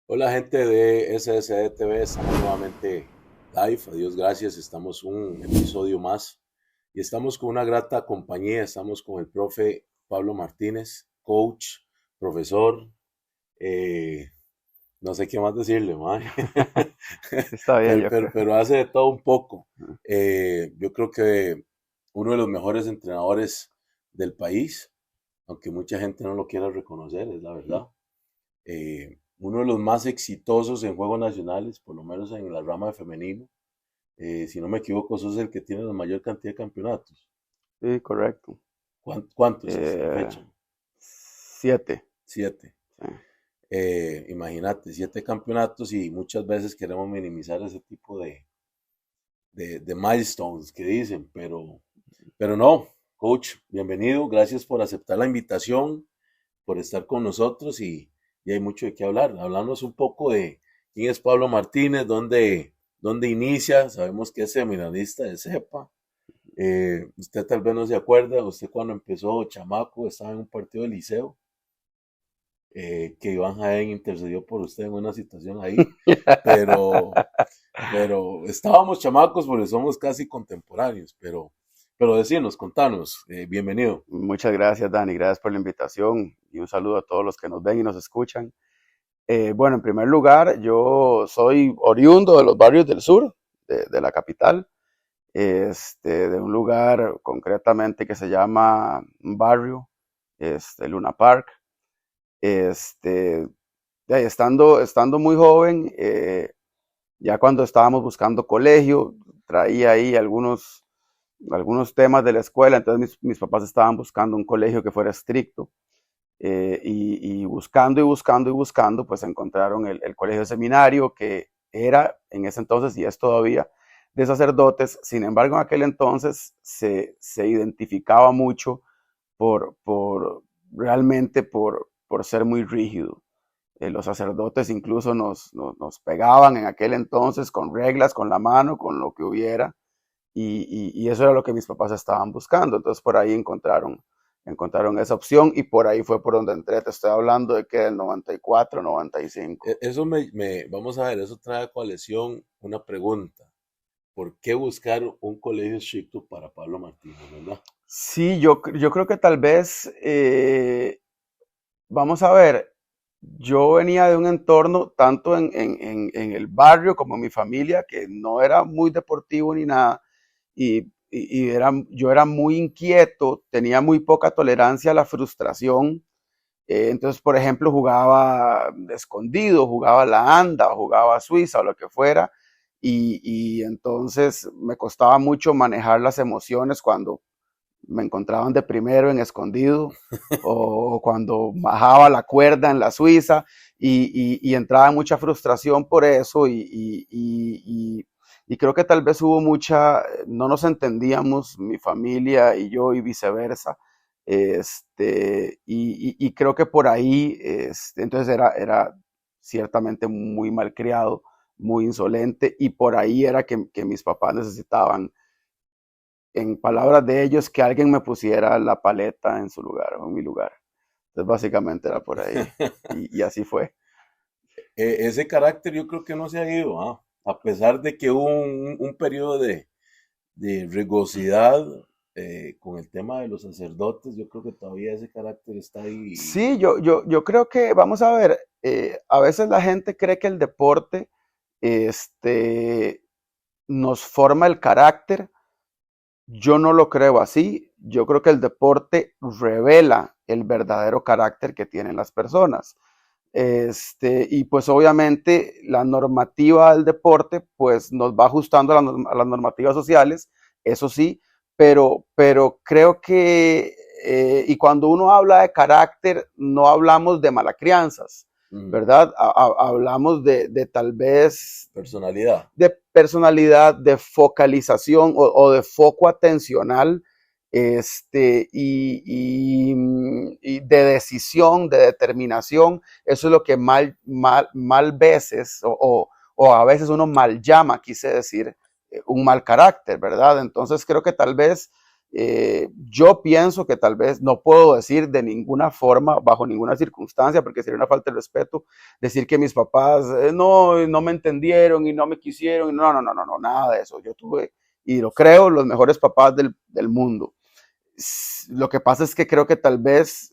Hola gente de SSD TV, estamos nuevamente live, a Dios gracias, estamos un episodio más y estamos con una grata compañía, estamos con el profe Pablo Martínez, coach, profesor, eh, no sé qué más decirle, mae. Está bien, pero, yo pero, creo. pero hace de todo un poco. Yo creo que uno de los mejores entrenadores del país, aunque mucha gente no lo quiera reconocer, es la verdad. Uno de los más exitosos en Juegos Nacionales, por lo menos en la rama de femenino. Si no me equivoco, sos el que tiene la mayor cantidad de campeonatos. Sí, correcto. ¿Cuántos hasta la Eh, fecha? 7. 7. Sí. Imagínate, 7 campeonatos y muchas veces queremos minimizar ese tipo de milestones que dicen, pero no, coach, bienvenido, gracias por aceptar la invitación, por estar con nosotros y hay mucho de qué hablar. Hablamos un poco de quién es Pablo Martínez, dónde inicia, sabemos que es seminarista de CEPA. Usted tal vez no se acuerda, usted cuando empezó chamaco estaba en un partido de liceo, que Iván Jaén intercedió por usted en una situación ahí, pero, pero estábamos chamacos porque somos casi contemporáneos, pero decinos, contanos, bienvenido. Muchas gracias, Dani. Gracias por la invitación y un saludo a todos los que nos ven y nos escuchan. Bueno, en primer lugar, yo soy oriundo de los barrios del sur, de la capital, de un lugar concretamente que se llama un barrio, Luna Park. Este, de ahí, estando muy joven, ya cuando estábamos buscando colegio, traía ahí algunos temas de la escuela, entonces mis papás estaban buscando un colegio que fuera estricto, y buscando y buscando y buscando, pues encontraron el colegio seminario que era en ese entonces y es todavía de sacerdotes. Sin embargo, en aquel entonces se identificaba mucho realmente por ser muy rígido. Los sacerdotes incluso nos pegaban en aquel entonces con reglas, con la mano, con lo que hubiera, y eso era lo que mis papás estaban buscando. Entonces por ahí encontraron esa opción y por ahí fue por donde entré. Te estoy hablando de que del 94, 95. Eso vamos a ver, eso trae a coalición una pregunta. ¿Por qué buscar un colegio estricto para Pablo Martínez, verdad? Sí, yo creo que tal vez, vamos a ver, yo venía de un entorno, tanto en el barrio como en mi familia, que no era muy deportivo ni nada, yo era muy inquieto, tenía muy poca tolerancia a la frustración. Entonces, por ejemplo, jugaba de escondido, jugaba la anda, jugaba Suiza o lo que fuera, y entonces me costaba mucho manejar las emociones cuando me encontraban de primero en escondido o cuando bajaba la cuerda en la Suiza, y entraba en mucha frustración por eso, y creo que tal vez hubo no nos entendíamos mi familia y yo y viceversa. Y creo que por ahí, entonces era ciertamente muy malcriado, muy insolente, y por ahí era que mis papás necesitaban, en palabras de ellos, que alguien me pusiera la paleta en su lugar o en mi lugar. Entonces básicamente era por ahí, y así fue. Ese carácter yo creo que no se ha ido, ¿ah? A pesar de que hubo un periodo de rigosidad, con el tema de los sacerdotes, yo creo que todavía ese carácter está ahí. Sí, yo creo que, vamos a ver, a veces la gente cree que el deporte, este, nos forma el carácter. Yo no lo creo así. Yo creo que el deporte revela el verdadero carácter que tienen las personas. Y pues obviamente la normativa del deporte pues nos va ajustando a las normativas sociales, eso sí, pero creo que, y cuando uno habla de carácter, no hablamos de mala crianzas, Mm, ¿verdad? Hablamos de tal vez personalidad. de personalidad, de focalización o de foco atencional, y de decisión, de determinación. Eso es lo que mal veces o a veces uno mal llama, quise decir, un mal carácter, ¿verdad? Entonces creo que tal vez, Yo pienso que tal vez no puedo decir de ninguna forma, bajo ninguna circunstancia, porque sería una falta de respeto, decir que mis papás no me entendieron y no me quisieron. No, nada de eso. Yo tuve, y lo creo, los mejores papás del mundo. Lo que pasa es que creo que tal vez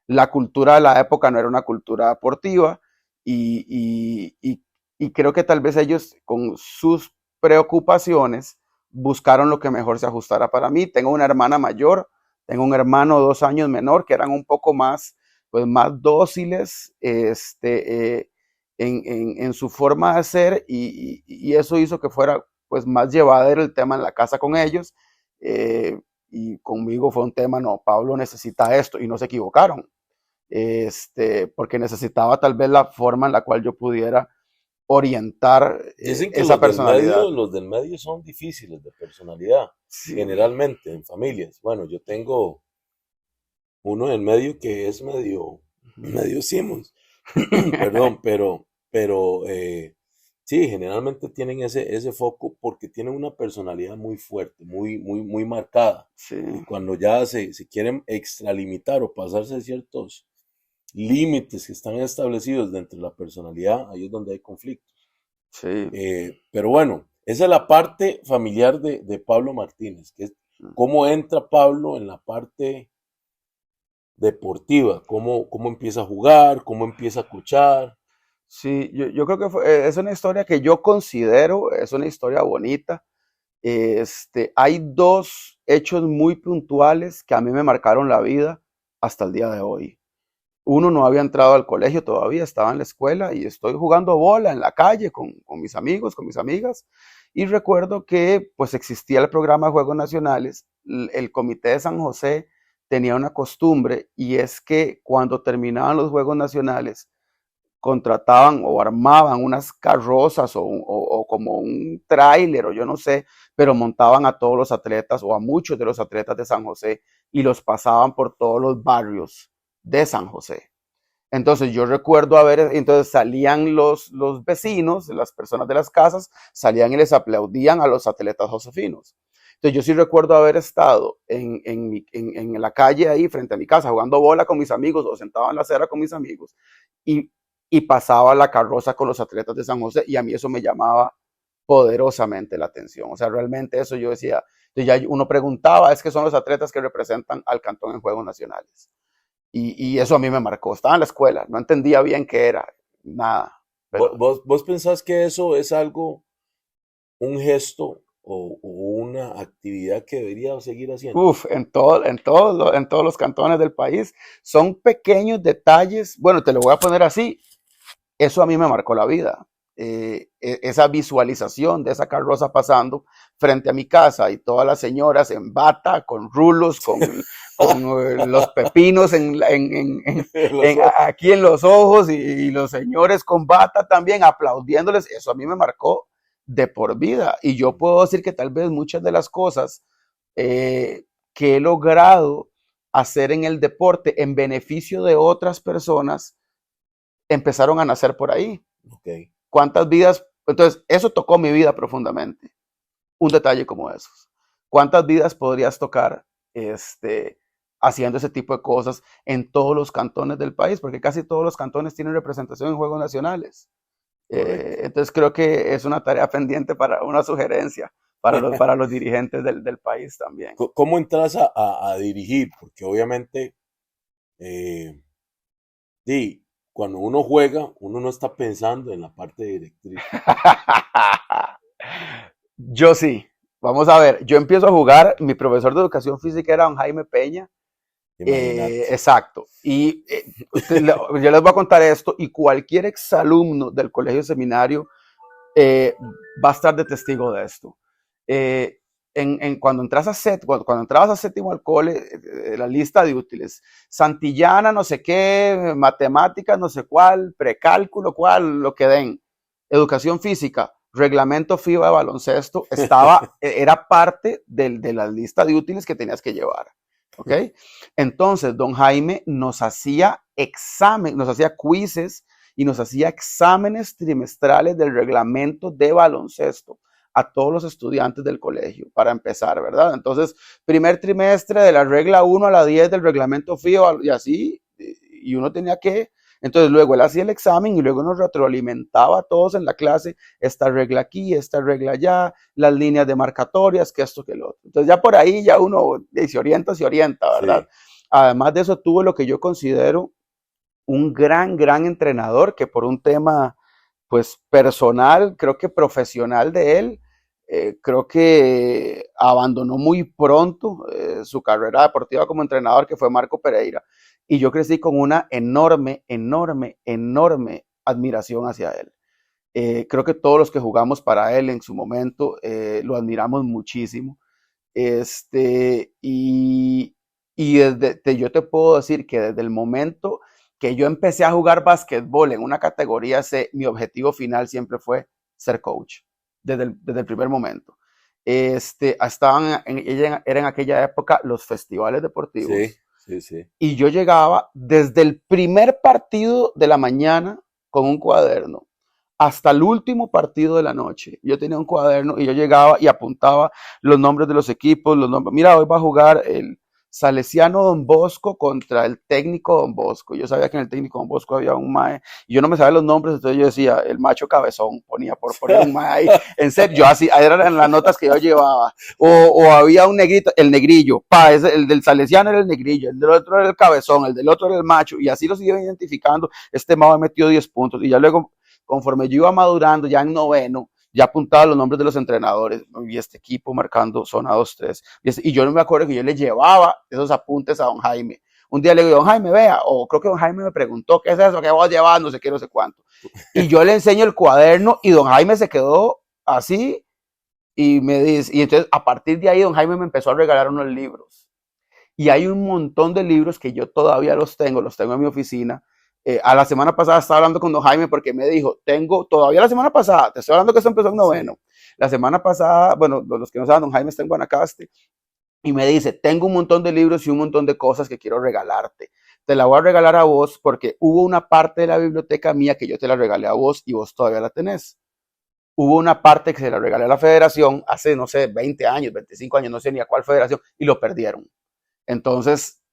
la cultura de la época no era una cultura deportiva y creo que tal vez ellos con sus preocupaciones buscaron lo que mejor se ajustara para mí. Tengo una hermana mayor, tengo un hermano 2 años menor que eran un poco más, pues más dóciles en su forma de ser y eso hizo que fuera pues más llevadero el tema en la casa con ellos. Y conmigo fue un tema, no, Pablo necesita esto, y no se equivocaron, porque necesitaba tal vez la forma en la cual yo pudiera orientar Dicen que esa personalidad. los del medio son difíciles de personalidad, Sí, generalmente en familias. Bueno, yo tengo uno en medio que es medio Simmons, perdón, pero sí, generalmente tienen ese foco porque tienen una personalidad muy fuerte, muy marcada. sí, Y cuando ya se quieren extralimitar o pasarse de ciertos límites que están establecidos dentro de la personalidad, ahí es donde hay conflictos. sí. Pero bueno, esa es la parte familiar de Pablo Martínez, que es cómo entra Pablo en la parte deportiva, cómo empieza a jugar, cómo empieza a coachar. Sí, yo creo que es una historia que yo considero, es una historia bonita. Hay dos hechos muy puntuales que a mí me marcaron la vida hasta el día de hoy. Uno, no había entrado al colegio todavía, estaba en la escuela y estoy jugando bola en la calle con mis amigos, con mis amigas. Y recuerdo que pues existía el programa de Juegos Nacionales. El Comité de San José tenía una costumbre y es que cuando terminaban los Juegos Nacionales, contrataban o armaban unas carrozas o como un tráiler o yo no sé, pero montaban a todos los atletas o a muchos de los atletas de San José y los pasaban por todos los barrios de San José. Entonces yo recuerdo entonces salían los vecinos, las personas de las casas, salían y les aplaudían a los atletas josefinos. Entonces yo sí recuerdo haber estado en la calle ahí frente a mi casa jugando bola con mis amigos o sentado en la acera con mis amigos y, y pasaba la carroza con los atletas de San José y a mí eso me llamaba poderosamente la atención. O sea, realmente eso yo decía, ya uno preguntaba, es que son los atletas que representan al cantón en Juegos Nacionales. Y eso a mí me marcó. Estaba en la escuela, no entendía bien qué era, nada. Pero ¿Vos pensás que eso es algo, un gesto o una actividad que debería seguir haciendo? en todos los cantones del país son pequeños detalles. Bueno, te lo voy a poner así. Eso a mí me marcó la vida. Esa visualización de esa carroza pasando frente a mi casa y todas las señoras en bata, con rulos, con los pepinos aquí en los ojos y los señores con bata también aplaudiéndoles, eso a mí me marcó de por vida. Y yo puedo decir que tal vez muchas de las cosas que he logrado hacer en el deporte en beneficio de otras personas empezaron a nacer por ahí. Okay. ¿Cuántas vidas? Entonces, eso tocó mi vida profundamente. Un detalle como esos. ¿Cuántas vidas podrías tocar haciendo ese tipo de cosas en todos los cantones del país? Porque casi todos los cantones tienen representación en Juegos Nacionales. Entonces, creo que es una tarea pendiente para una sugerencia para los dirigentes del país también. ¿Cómo entras a dirigir? Porque obviamente, cuando uno juega, uno no está pensando en la parte directriz. Yo sí. Vamos a ver, yo empiezo a jugar, mi profesor de educación física era don Jaime Peña. Exacto. Y yo les voy a contar esto y cualquier exalumno del colegio seminario va a estar de testigo de esto. Cuando entrabas a séptimo al cole, la lista de útiles, Santillana, no sé qué, matemáticas, no sé cuál, precálculo, cuál, lo que den, educación física, reglamento FIBA de baloncesto, era parte de la lista de útiles que tenías que llevar. ¿Ok? Entonces, don Jaime nos hacía quizzes y nos hacía exámenes trimestrales del reglamento de baloncesto a todos los estudiantes del colegio, para empezar, ¿verdad? Entonces, primer trimestre de la regla 1 a la 10 del reglamento FIO y así, y uno tenía que, entonces luego él hacía el examen y luego nos retroalimentaba a todos en la clase, esta regla aquí, esta regla allá, las líneas demarcatorias, que esto, que lo otro. Entonces ya por ahí ya uno se orienta, ¿verdad? Sí. Además de eso tuvo lo que yo considero un gran entrenador que por un tema pues personal, creo que profesional de él, creo que abandonó muy pronto su carrera deportiva como entrenador, que fue Marco Pereira. Y yo crecí con una enorme admiración hacia él. Creo que todos los que jugamos para él en su momento lo admiramos muchísimo. Yo te puedo decir que desde el momento que yo empecé a jugar básquetbol en una categoría C, mi objetivo final siempre fue ser coach, desde el primer momento. Era en aquella época los festivales deportivos. Sí. Y yo llegaba desde el primer partido de la mañana con un cuaderno hasta el último partido de la noche. Yo tenía un cuaderno y yo llegaba y apuntaba los nombres de los equipos, los nombres. Mira, hoy va a jugar el Salesiano Don Bosco contra el técnico Don Bosco. Yo sabía que en el técnico Don Bosco había un mae y yo no me sabía los nombres, entonces yo decía el macho cabezón, ponía por poner un mae ahí. En serio, yo así, eran las notas que yo llevaba. O había un negrito, el negrillo, el del Salesiano era el negrillo, el del otro era el cabezón, el del otro era el macho, y así los iba identificando. Este mae metió 10 puntos y ya luego, conforme yo iba madurando, ya en noveno, ya apuntaba los nombres de los entrenadores, y este equipo marcando zona 2-3. Y yo no me acuerdo que yo le llevaba esos apuntes a don Jaime. Un día le digo, don Jaime, vea, o creo que don Jaime me preguntó, ¿qué es eso que vas llevando? No sé qué, no sé cuánto. Y yo le enseño el cuaderno y don Jaime se quedó así y me dice, y entonces a partir de ahí don Jaime me empezó a regalar unos libros. Y hay un montón de libros que yo todavía los tengo en mi oficina. A la semana pasada estaba hablando con don Jaime porque me dijo, todavía la semana pasada, te estoy hablando que esto empezó en noveno. Sí. La semana pasada, bueno, los que no saben, don Jaime está en Guanacaste, y me dice, tengo un montón de libros y un montón de cosas que quiero regalarte. Te la voy a regalar a vos porque hubo una parte de la biblioteca mía que yo te la regalé a vos y vos todavía la tenés. Hubo una parte que se la regalé a la federación hace, no sé, 20 años, 25 años, no sé ni a cuál federación, y lo perdieron. Entonces,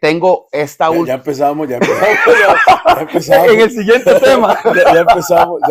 tengo esta última. Ya empezamos. En el siguiente tema. Ya empezamos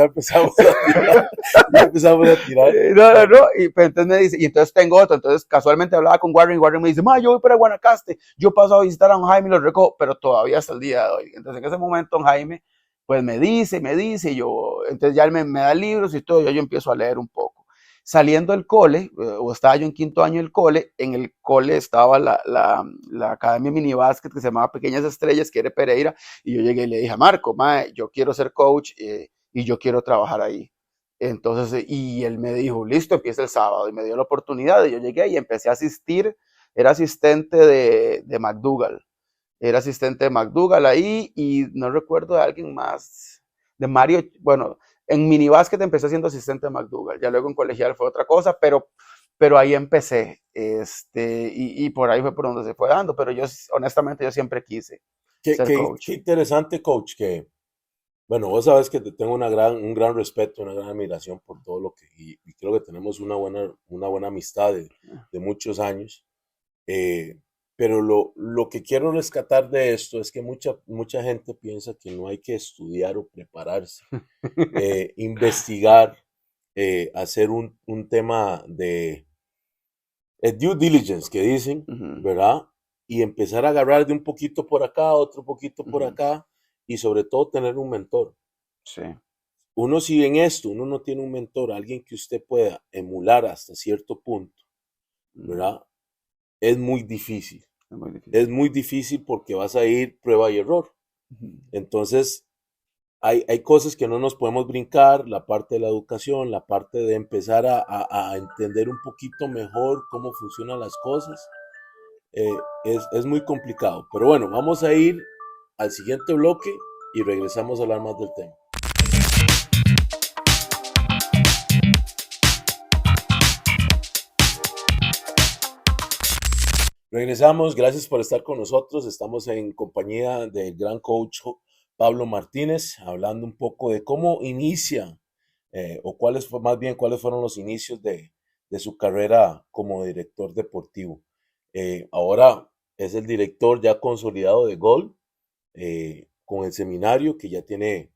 a tirar. No. Y pues, entonces me dice, y entonces tengo otro. Entonces, casualmente hablaba con Warren y Warren me dice, yo voy para Guanacaste. Yo paso a visitar a don Jaime y lo recojo, pero todavía hasta el día de hoy. Entonces, en ese momento, don Jaime, pues me dice, entonces ya él me da libros y todo, yo empiezo a leer un poco. Saliendo del cole, o estaba yo en quinto año del cole, en el cole estaba la academia mini básquet que se llamaba Pequeñas Estrellas, que era Pereira, y yo llegué y le dije a Marco, yo quiero ser coach y yo quiero trabajar ahí. Entonces, y él me dijo, listo, empieza el sábado, y me dio la oportunidad, y yo llegué y empecé a asistir, era asistente de McDougall, ahí, y no recuerdo de alguien más, de Mario, bueno, en minibásquet empecé siendo asistente de McDougall, ya luego en colegial fue otra cosa, pero ahí empecé, y por ahí fue por donde se fue dando, pero yo, honestamente, yo siempre quise ser coach. Qué interesante, coach, que, bueno, vos sabes que te tengo un gran respeto, una gran admiración por todo lo que, y creo que tenemos una buena amistad de muchos años, pero lo que quiero rescatar de esto es que mucha gente piensa que no hay que estudiar o prepararse, investigar, hacer un tema de due diligence que dicen, ¿verdad? Y empezar a agarrar de un poquito por acá, otro poquito por acá, y sobre todo tener un mentor. Sí. Uno, si en esto uno no tiene un mentor, alguien que usted pueda emular hasta cierto punto, ¿verdad? Es muy difícil. Es muy difícil porque vas a ir prueba y error. Entonces, hay cosas que no nos podemos brincar, la parte de la educación, la parte de empezar a entender un poquito mejor cómo funcionan las cosas. Es muy complicado. Pero bueno, vamos a ir al siguiente bloque y regresamos a hablar más del tema. Regresamos, gracias por estar con nosotros. Estamos en compañía del gran coach Pablo Martínez, hablando un poco de cómo inicia o más bien, cuáles fueron los inicios de su carrera como director deportivo. Ahora es el director ya consolidado de Gol, con el seminario que ya tiene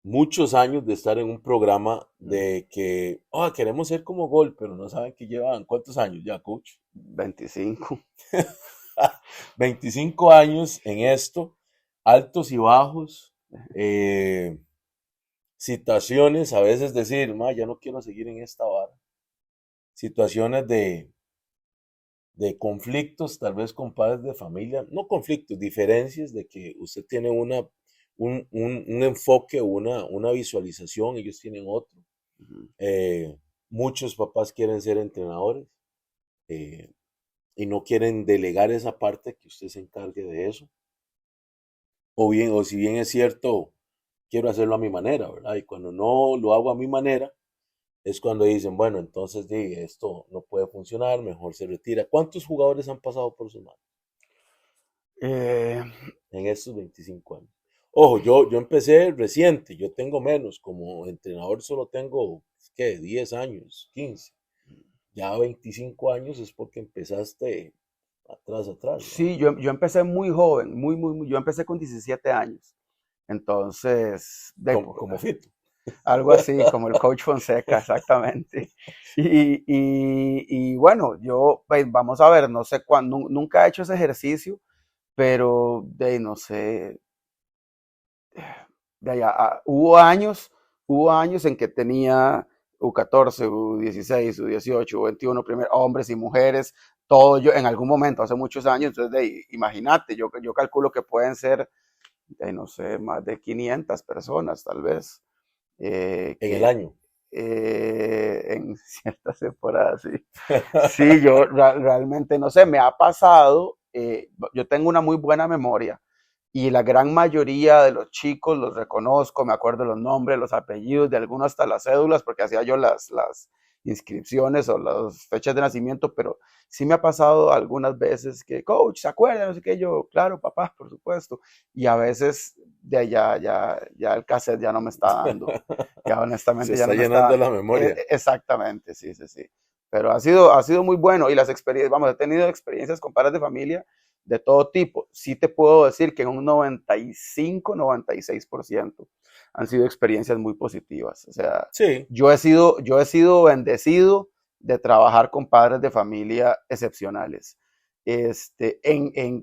muchos años de estar en un programa de que queremos ser como Gol, pero no saben que llevan cuántos años ya, coach. 25. 25 años en esto, altos y bajos, situaciones, a veces decir, ya no quiero seguir en esta vara. Situaciones de conflictos, tal vez con padres de familia, no conflictos, diferencias de que usted tiene un enfoque, una visualización, ellos tienen otro. Muchos papás quieren ser entrenadores y no quieren delegar esa parte, que usted se encargue de eso. O si bien es cierto, quiero hacerlo a mi manera, ¿verdad? Y cuando no lo hago a mi manera, es cuando dicen, bueno, entonces esto no puede funcionar, mejor se retira. ¿Cuántos jugadores han pasado por sus manos Eh, en estos 25 años? Ojo, yo empecé reciente, yo tengo menos, como entrenador solo tengo, ¿qué? 10 años, 15. Ya 25 años es porque empezaste atrás, ¿verdad? sí, yo empecé muy joven, yo empecé con 17 años. Entonces, Como Fito. algo así, como el coach Fonseca, exactamente. Y bueno, yo, pues, vamos a ver, no sé cuándo, nunca he hecho ese ejercicio, pero no sé, de allá, hubo años en que tenía U14, U16, U18, U21, hombres y mujeres, todo yo en algún momento, hace muchos años, entonces imagínate, yo calculo que pueden ser, no sé, más de 500 personas tal vez. En el año. En ciertas temporadas, sí. Sí, yo realmente no sé, me ha pasado, yo tengo una muy buena memoria y la gran mayoría de los chicos los reconozco, me acuerdo los nombres, los apellidos, de algunos hasta las cédulas, porque hacía yo las inscripciones o las fechas de nacimiento, pero sí me ha pasado algunas veces que, coach, ¿se acuerda? No sé qué, yo, claro, papá, por supuesto. Y a veces de allá ya el cassette ya no me está dando. Ya Se honestamente ya no está me está llenando dando. la memoria. Exactamente, sí, sí, sí. Pero ha sido muy bueno y las experiencias, vamos, he tenido experiencias con padres de familia de todo tipo. Sí te puedo decir que en un 95, 96% han sido experiencias muy positivas. O sea, Sí, yo he sido bendecido de trabajar con padres de familia excepcionales.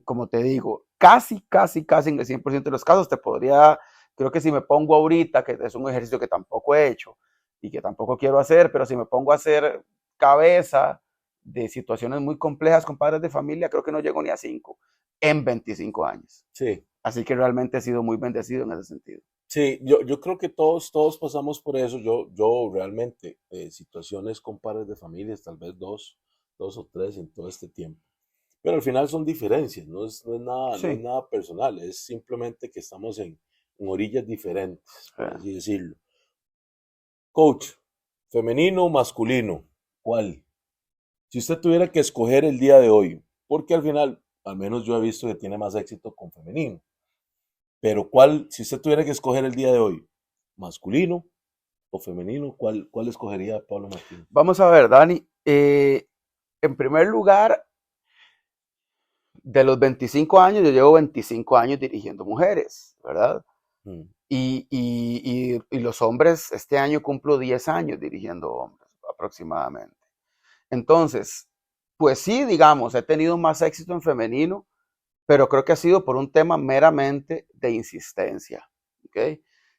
Como te digo, casi en el 100% de los casos te podría, creo que si me pongo ahorita, que es un ejercicio que tampoco he hecho y que tampoco quiero hacer, pero si me pongo a hacer cabeza de situaciones muy complejas con padres de familia, creo que no llego ni a 5 en 25 años. sí. Así que realmente he sido muy bendecido en ese sentido. Sí, yo creo que todos pasamos por eso. Yo realmente, situaciones con padres de familias, tal vez dos o tres en todo este tiempo. Pero al final son diferencias, no es Sí. nada personal, es simplemente que estamos en orillas diferentes, por así decirlo. Coach, femenino o masculino, ¿cuál? Si usted tuviera que escoger el día de hoy, porque al final, al menos yo he visto que tiene más éxito con femenino, pero ¿cuál, si usted tuviera que escoger el día de hoy, masculino o femenino, cuál escogería Pablo Martínez? Vamos a ver, Dani. En primer lugar, de los 25 años, yo llevo 25 años dirigiendo mujeres, ¿verdad? Mm, Y los hombres, este año cumplo 10 años dirigiendo hombres aproximadamente. Entonces, pues sí, digamos, he tenido más éxito en femenino, pero creo que ha sido por un tema meramente de insistencia. ¿Okay? ¿A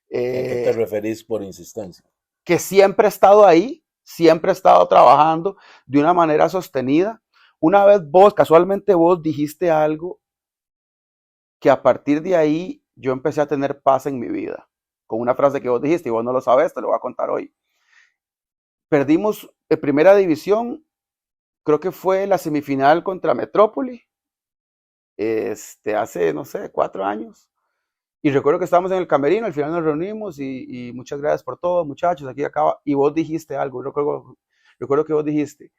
qué te Eh, referís por insistencia? que siempre he estado ahí, siempre he estado trabajando de una manera sostenida. Una vez casualmente vos dijiste algo que a partir de ahí yo empecé a tener paz en mi vida, con una frase que vos dijiste y vos no lo sabes, te lo voy a contar hoy. Perdimos en primera división, creo que fue la semifinal contra Metrópoli, hace, no sé, 4 años. Y recuerdo que estábamos en el camerino, al final nos reunimos y muchas gracias por todo, muchachos, aquí acaba. Y vos dijiste algo, recuerdo que vos dijiste,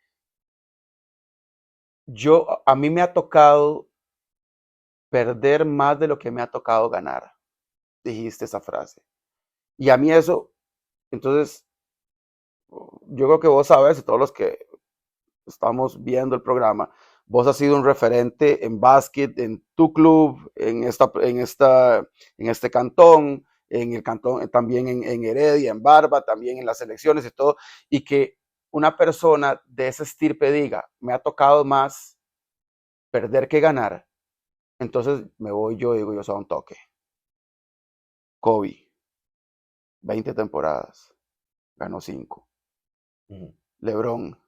a mí me ha tocado perder más de lo que me ha tocado ganar. Dijiste esa frase. Y a mí eso Entonces, yo creo que vos sabes, y todos los que estamos viendo el programa, vos has sido un referente en básquet, en tu club, en este cantón, en el cantón, también en Heredia, en Barba, también en las elecciones y todo, y que una persona de ese estirpe diga, me ha tocado más perder que ganar, entonces me voy yo y digo, yo soy un toque. Kobe, 20 temporadas, ganó 5. LeBron,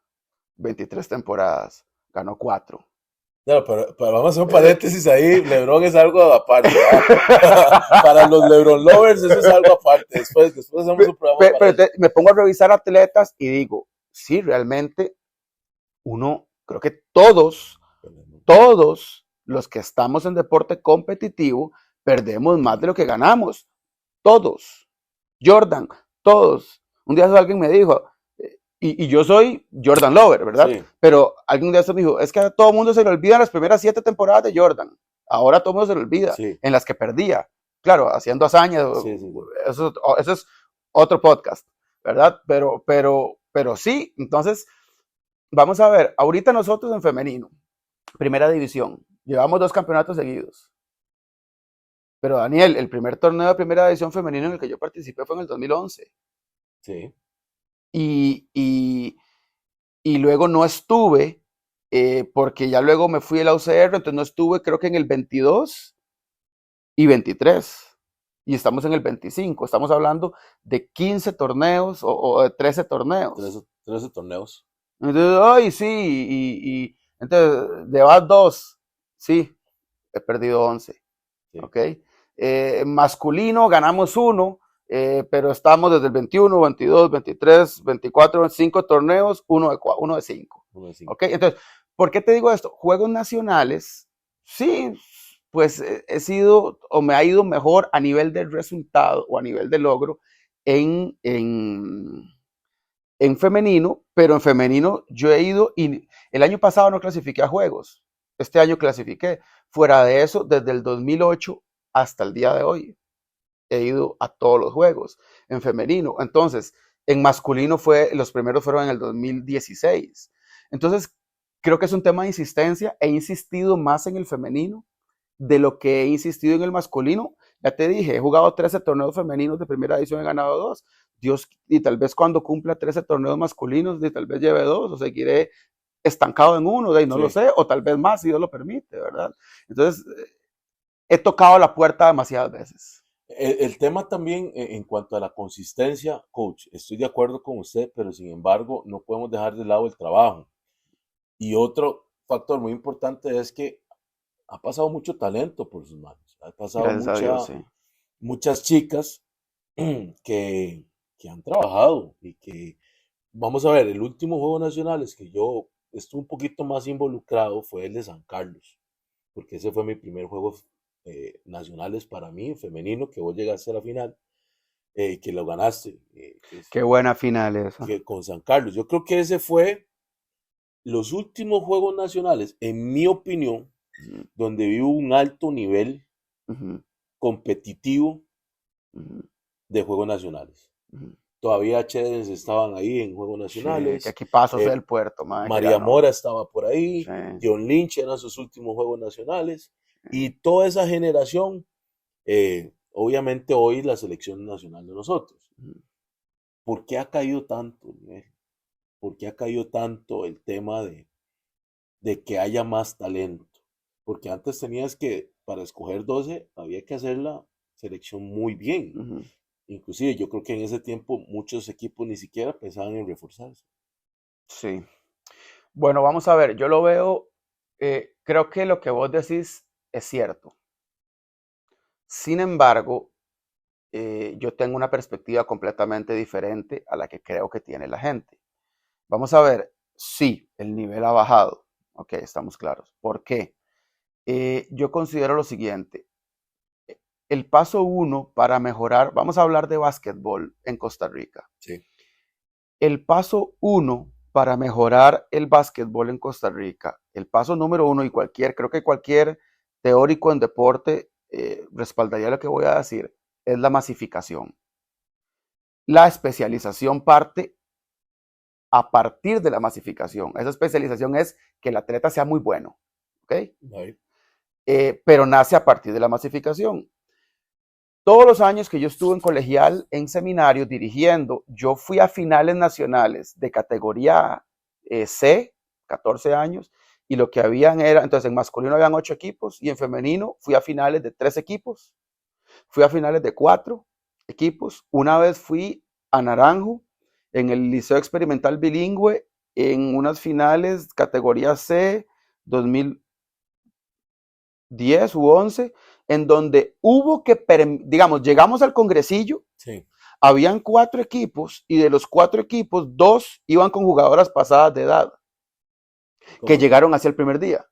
23 temporadas, ganó 4. Claro, pero vamos a hacer un paréntesis ahí. LeBron es algo aparte. Para los LeBron lovers, eso es algo aparte. Después hacemos un programa para Pero me pongo a revisar atletas y digo, sí, realmente uno, creo que todos los que estamos en deporte competitivo, perdemos más de lo que ganamos. Todos. Jordan, todos. Un día alguien me dijo, y yo soy Jordan lover, ¿verdad? Sí. Pero alguien de estos me dijo, es que a todo el mundo se le olvidan las primeras 7 temporadas de Jordan. Ahora todo el mundo se le olvida, sí, en las que perdía. Claro, haciendo hazañas, sí. Eso es otro podcast, ¿verdad? Pero sí, entonces, vamos a ver, ahorita nosotros en femenino, primera división, llevamos 2 campeonatos seguidos. Pero Daniel, el primer torneo de primera división femenino en el que yo participé fue en el 2011. Sí. Y luego no estuve, porque ya luego me fui a la UCR, entonces no estuve, creo que en el 22 y 23. Y estamos en el 25. Estamos hablando de 15 torneos o de 13 torneos. 13 torneos. Entonces, ay, sí, entonces, de vas 2, sí, he perdido 11. Sí. ¿Ok? Masculino, ganamos 1. Pero estamos desde el 21, 22, 23, 24, 25 torneos, 1 de 5. ¿Okay? Entonces, ¿por qué te digo esto? Juegos nacionales, sí, pues he sido o me ha ido mejor a nivel de resultado o a nivel de logro en femenino, pero en femenino yo he ido y el año pasado no clasifiqué a juegos, este año clasifiqué. Fuera de eso, desde el 2008 hasta el día de hoy he ido a todos los juegos en femenino. Entonces, en masculino los primeros fueron en el 2016. Entonces, creo que es un tema de insistencia. He insistido más en el femenino de lo que he insistido en el masculino. Ya te dije, he jugado 13 torneos femeninos de primera edición, he ganado 2. Dios, y tal vez cuando cumpla 13 torneos masculinos, tal vez lleve 2 o seguiré estancado en uno, no lo sé, o tal vez más si Dios lo permite, ¿verdad? Entonces, he tocado la puerta demasiadas veces. El tema también en cuanto a la consistencia, coach, estoy de acuerdo con usted, pero sin embargo no podemos dejar de lado el trabajo. Y otro factor muy importante es que ha pasado mucho talento por sus manos. Ha pasado muchas chicas que han trabajado y que, vamos a ver, el último juego nacional es que yo estuve un poquito más involucrado fue el de San Carlos, porque ese fue mi primer juego nacionales para mí, femenino, que vos llegaste a la final, que lo ganaste. Qué buena final esa. Con San Carlos. Yo creo que ese fue los últimos juegos nacionales, en mi opinión, donde vi un alto nivel competitivo de juegos nacionales. Todavía Chedes estaban ahí en Juegos Nacionales. Sí, que equipazos del puerto, man, María Mora estaba por ahí. Sí. John Lynch eran sus últimos Juegos Nacionales. Y toda esa generación, obviamente hoy la selección nacional de nosotros. ¿Por qué ha caído tanto, Miguel? ¿Por qué ha caído tanto el tema de que haya más talento? Porque antes tenías que, para escoger 12, había que hacer la selección muy bien. Inclusive yo creo que en ese tiempo muchos equipos ni siquiera pensaban en reforzarse. Sí. Bueno, vamos a ver, yo lo veo, creo que lo que vos decís es cierto. Sin embargo, yo tengo una perspectiva completamente diferente a la que creo que tiene la gente. Vamos a ver, sí, el nivel ha bajado. Ok, estamos claros. ¿Por qué? Yo considero lo siguiente. El paso 1 para mejorar, vamos a hablar de básquetbol en Costa Rica. Sí. El paso 1 para mejorar el básquetbol en Costa Rica, el paso número 1 y creo que cualquier teórico en deporte respaldaría lo que voy a decir, es la masificación. la especialización parte a partir de la masificación. Esa especialización es que el atleta sea muy bueno, ¿ok? Right. Pero nace a partir de la masificación. Todos los años que yo estuve en colegial, en seminarios, dirigiendo, yo fui a finales nacionales de categoría C, 14 años, y lo que habían era, entonces en masculino habían 8 equipos, y en femenino fui a finales de 3 equipos, fui a finales de 4 equipos, una vez fui a Naranjo, en el Liceo Experimental Bilingüe, en unas finales categoría C, 2010 u 11, en donde hubo que, digamos, llegamos al congresillo, Sí. habían 4 equipos y de los 4 equipos, 2 iban con jugadoras pasadas de edad que llegaron hacia el primer día.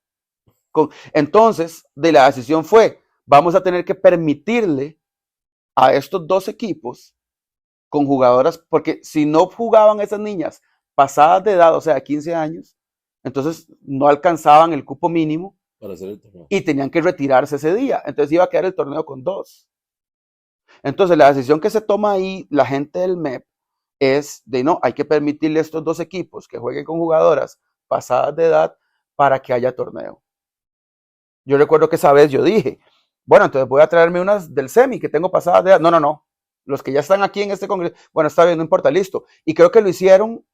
Entonces, de la decisión fue, vamos a tener que permitirle a estos 2 equipos con jugadoras, porque si no jugaban esas niñas pasadas de edad, o sea, 15 años, entonces no alcanzaban el cupo mínimo para hacer el torneo. Y tenían que retirarse ese día. Entonces iba a quedar el torneo con 2. Entonces la decisión que se toma ahí la gente del MEP es de no, hay que permitirle a estos 2 equipos que jueguen con jugadoras pasadas de edad para que haya torneo. Yo recuerdo que esa vez yo dije, bueno, entonces voy a traerme unas del semi que tengo pasadas de edad. No. Los que ya están aquí en este congreso, bueno, está bien, no importa, listo. Y creo que lo hicieron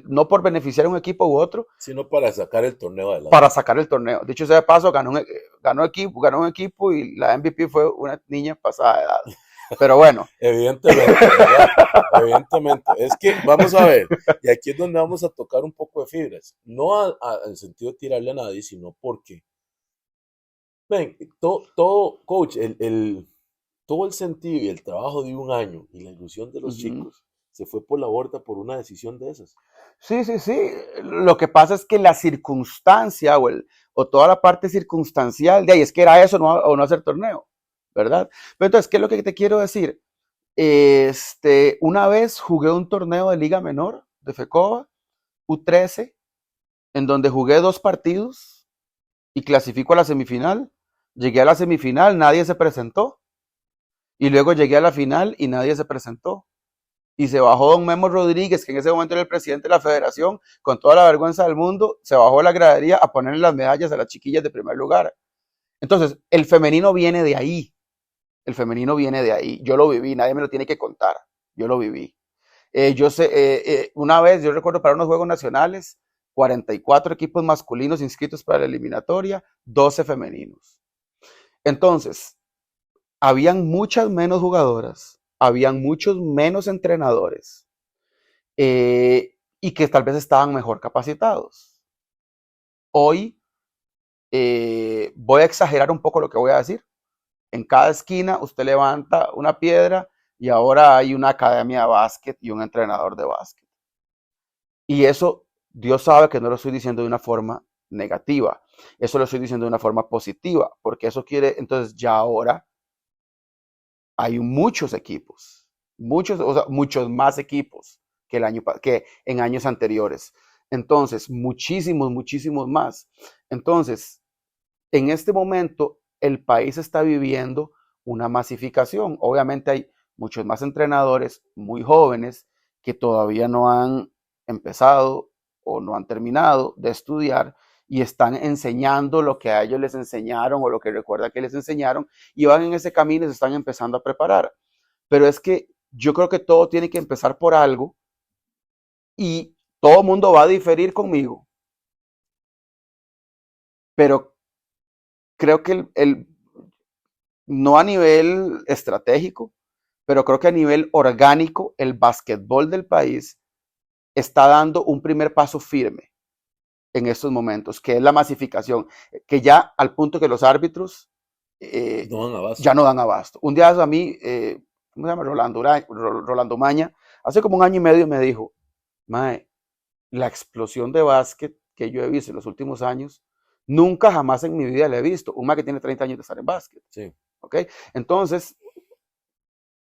no por beneficiar a un equipo u otro, sino para sacar el torneo adelante. Para sacar el torneo. Dicho sea de paso, ganó un equipo y la MVP fue una niña pasada de edad. Pero bueno. Evidentemente, ¿verdad? Evidentemente. Es que, vamos a ver, y aquí es donde vamos a tocar un poco de fibras. No en sentido de tirarle a nadie, sino porque, ven, todo coach, todo el sentido y el trabajo de un año y la ilusión de los chicos se fue por la borda por una decisión de esas. Sí. Lo que pasa es que la circunstancia o toda la parte circunstancial de ahí es que era eso o no hacer torneo, ¿verdad? Pero entonces, ¿qué es lo que te quiero decir? Una vez jugué un torneo de Liga Menor de FECOBA, U13, en donde jugué 2 partidos y clasifico a la semifinal. Llegué a la semifinal, nadie se presentó. Y luego llegué a la final y nadie se presentó. Y se bajó don Memo Rodríguez, que en ese momento era el presidente de la federación, con toda la vergüenza del mundo, se bajó de la gradería a ponerle las medallas a las chiquillas de primer lugar. Entonces, el femenino viene de ahí. El femenino viene de ahí. Yo lo viví, nadie me lo tiene que contar. Yo lo viví. Una vez, yo recuerdo para unos Juegos Nacionales, 44 equipos masculinos inscritos para la eliminatoria, 12 femeninos. Entonces, habían muchas menos jugadoras, habían muchos menos entrenadores y que tal vez estaban mejor capacitados. Hoy voy a exagerar un poco lo que voy a decir. En cada esquina usted levanta una piedra y ahora hay una academia de básquet y un entrenador de básquet. Y eso, Dios sabe que no lo estoy diciendo de una forma negativa. Eso lo estoy diciendo de una forma positiva, porque eso quiere, entonces ya ahora hay muchos equipos, muchos más equipos que en años anteriores. Entonces, muchísimos más. Entonces, en este momento, el país está viviendo una masificación. Obviamente hay muchos más entrenadores muy jóvenes que todavía no han empezado o no han terminado de estudiar y están enseñando lo que a ellos les enseñaron o lo que recuerda que les enseñaron y van en ese camino y se están empezando a preparar. Pero es que yo creo que todo tiene que empezar por algo y todo el mundo va a diferir conmigo. Pero creo que no a nivel estratégico, pero creo que a nivel orgánico, el básquetbol del país está dando un primer paso firme en estos momentos, que es la masificación, que ya al punto que los árbitros ya no dan abasto. Un día a mí, ¿cómo se llama? Rolando Maña, hace como 1 año y medio me dijo, mae, la explosión de básquet que yo he visto en los últimos años, nunca jamás en mi vida la he visto. Un mae que tiene 30 años de estar en básquet. Sí. ¿Ok? Entonces,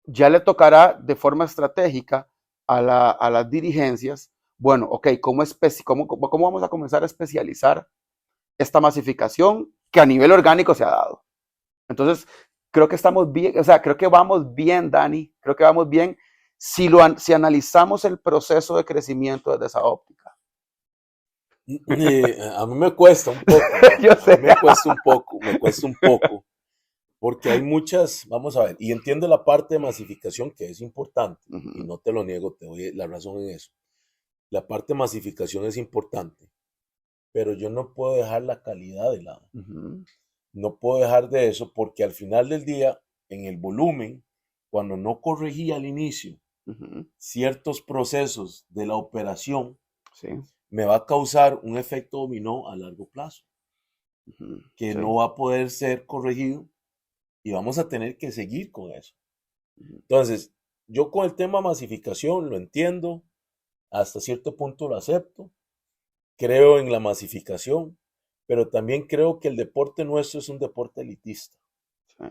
ya le tocará de forma estratégica a las dirigencias, bueno, ok, ¿cómo vamos a comenzar a especializar esta masificación que a nivel orgánico se ha dado? Entonces, creo que estamos bien, o sea, creo que vamos bien, Dani, creo que vamos bien si analizamos el proceso de crecimiento desde esa óptica. A mí me cuesta un poco, ¿no? Yo sé. A mí me cuesta un poco, porque hay muchas, vamos a ver, y entiendo la parte de masificación que es importante, y no te lo niego, te doy la razón en eso. La parte de masificación es importante, pero yo no puedo dejar la calidad de lado. No puedo dejar de eso porque al final del día, en el volumen, cuando no corregí al inicio ciertos procesos de la operación, Sí. me va a causar un efecto dominó a largo plazo, que Sí. no va a poder ser corregido y vamos a tener que seguir con eso. Entonces, yo con el tema masificación lo entiendo, hasta cierto punto lo acepto, creo en la masificación, pero también creo que el deporte nuestro es un deporte elitista. Sí.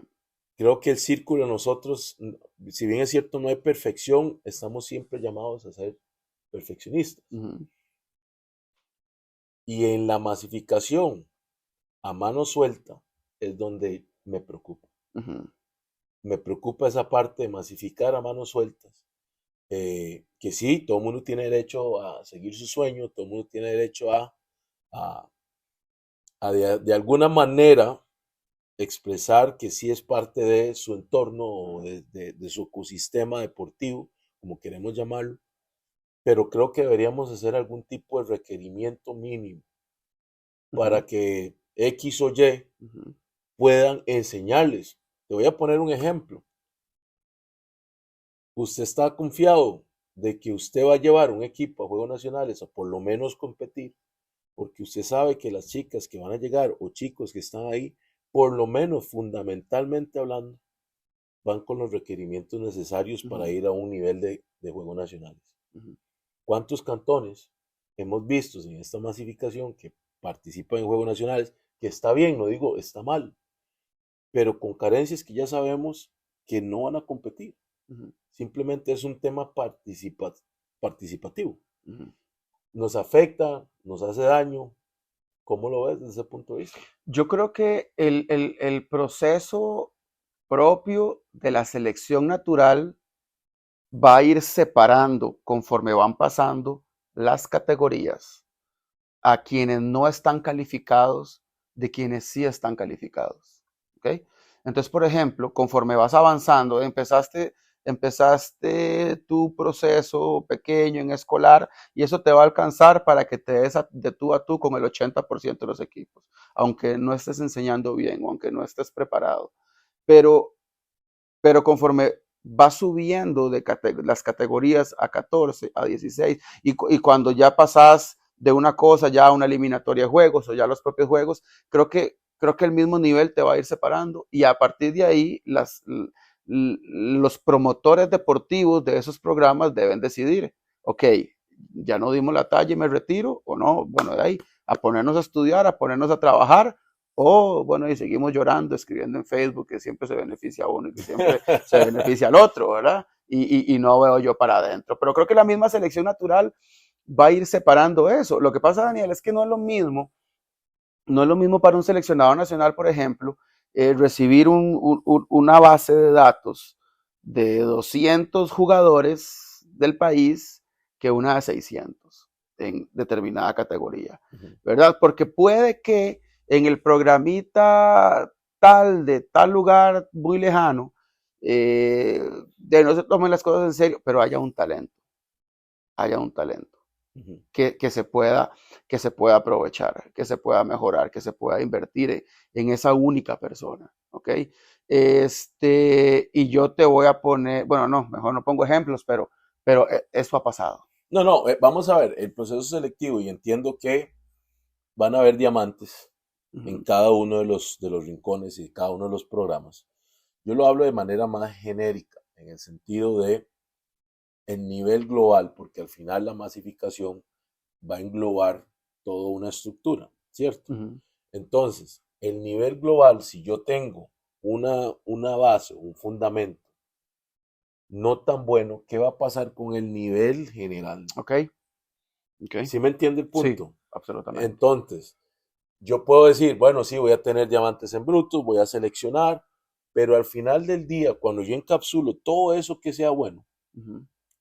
Creo que el círculo de nosotros, si bien es cierto no hay perfección, estamos siempre llamados a ser perfeccionistas. Y en la masificación a mano suelta es donde me preocupa. Me preocupa esa parte de masificar a manos sueltas. Que sí, todo el mundo tiene derecho a seguir su sueño, todo el mundo tiene derecho a de alguna manera expresar que sí es parte de su entorno o de su ecosistema deportivo, como queremos llamarlo, pero creo que deberíamos hacer algún tipo de requerimiento mínimo para que X o Y puedan enseñarles. Te voy a poner un ejemplo. Usted está confiado de que usted va a llevar un equipo a Juegos Nacionales o por lo menos competir, porque usted sabe que las chicas que van a llegar o chicos que están ahí, por lo menos fundamentalmente hablando, van con los requerimientos necesarios para ir a un nivel de Juegos Nacionales. ¿Cuántos cantones hemos visto en esta masificación que participan en Juegos Nacionales? Que está bien, no digo está mal, pero con carencias que ya sabemos que no van a competir. Simplemente es un tema participativo. Nos afecta, nos hace daño. ¿Cómo lo ves desde ese punto de vista? Yo creo que el proceso propio de la selección natural va a ir separando conforme van pasando las categorías a quienes no están calificados de quienes sí están calificados. ¿Okay? Entonces, por ejemplo, conforme vas avanzando, empezaste tu proceso pequeño en escolar y eso te va a alcanzar para que te des de tú a tú con el 80% de los equipos, aunque no estés enseñando bien o aunque no estés preparado. Pero conforme va subiendo de las categorías a 14, a 16, y cuando ya pasas de una cosa ya a una eliminatoria de juegos o ya los propios juegos, creo que el mismo nivel te va a ir separando y a partir de ahí los promotores deportivos de esos programas deben decidir, ok, ya no dimos la talla y me retiro, o no, bueno, de ahí a ponernos a estudiar, a ponernos a trabajar, o bueno, y seguimos llorando, escribiendo en Facebook que siempre se beneficia a uno y que siempre se beneficia al otro, ¿verdad? Y no veo yo para adentro. Pero creo que la misma selección natural va a ir separando eso. Lo que pasa, Daniel, es que no es lo mismo para un seleccionado nacional, por ejemplo, recibir una base de datos de 200 jugadores del país que una de 600 en determinada categoría, ¿verdad? Porque puede que en el programita tal de tal lugar muy lejano, de no se tomen las cosas en serio, pero haya un talento que se pueda aprovechar, que se pueda mejorar, que se pueda invertir en esa única persona, ¿ok? Y yo te voy a poner, bueno, no, mejor no pongo ejemplos, pero eso ha pasado. No, vamos a ver, el proceso selectivo, y entiendo que van a haber diamantes en cada uno de los rincones y cada uno de los programas. Yo lo hablo de manera más genérica, en el sentido de el nivel global, porque al final la masificación va a englobar toda una estructura, ¿cierto? Entonces, el nivel global, si yo tengo una base, un fundamento no tan bueno, ¿qué va a pasar con el nivel general? Okay. ¿Sí me entiende el punto? Sí, absolutamente. Entonces, yo puedo decir, bueno, sí, voy a tener diamantes en brutos, voy a seleccionar, pero al final del día, cuando yo encapsulo todo eso que sea bueno,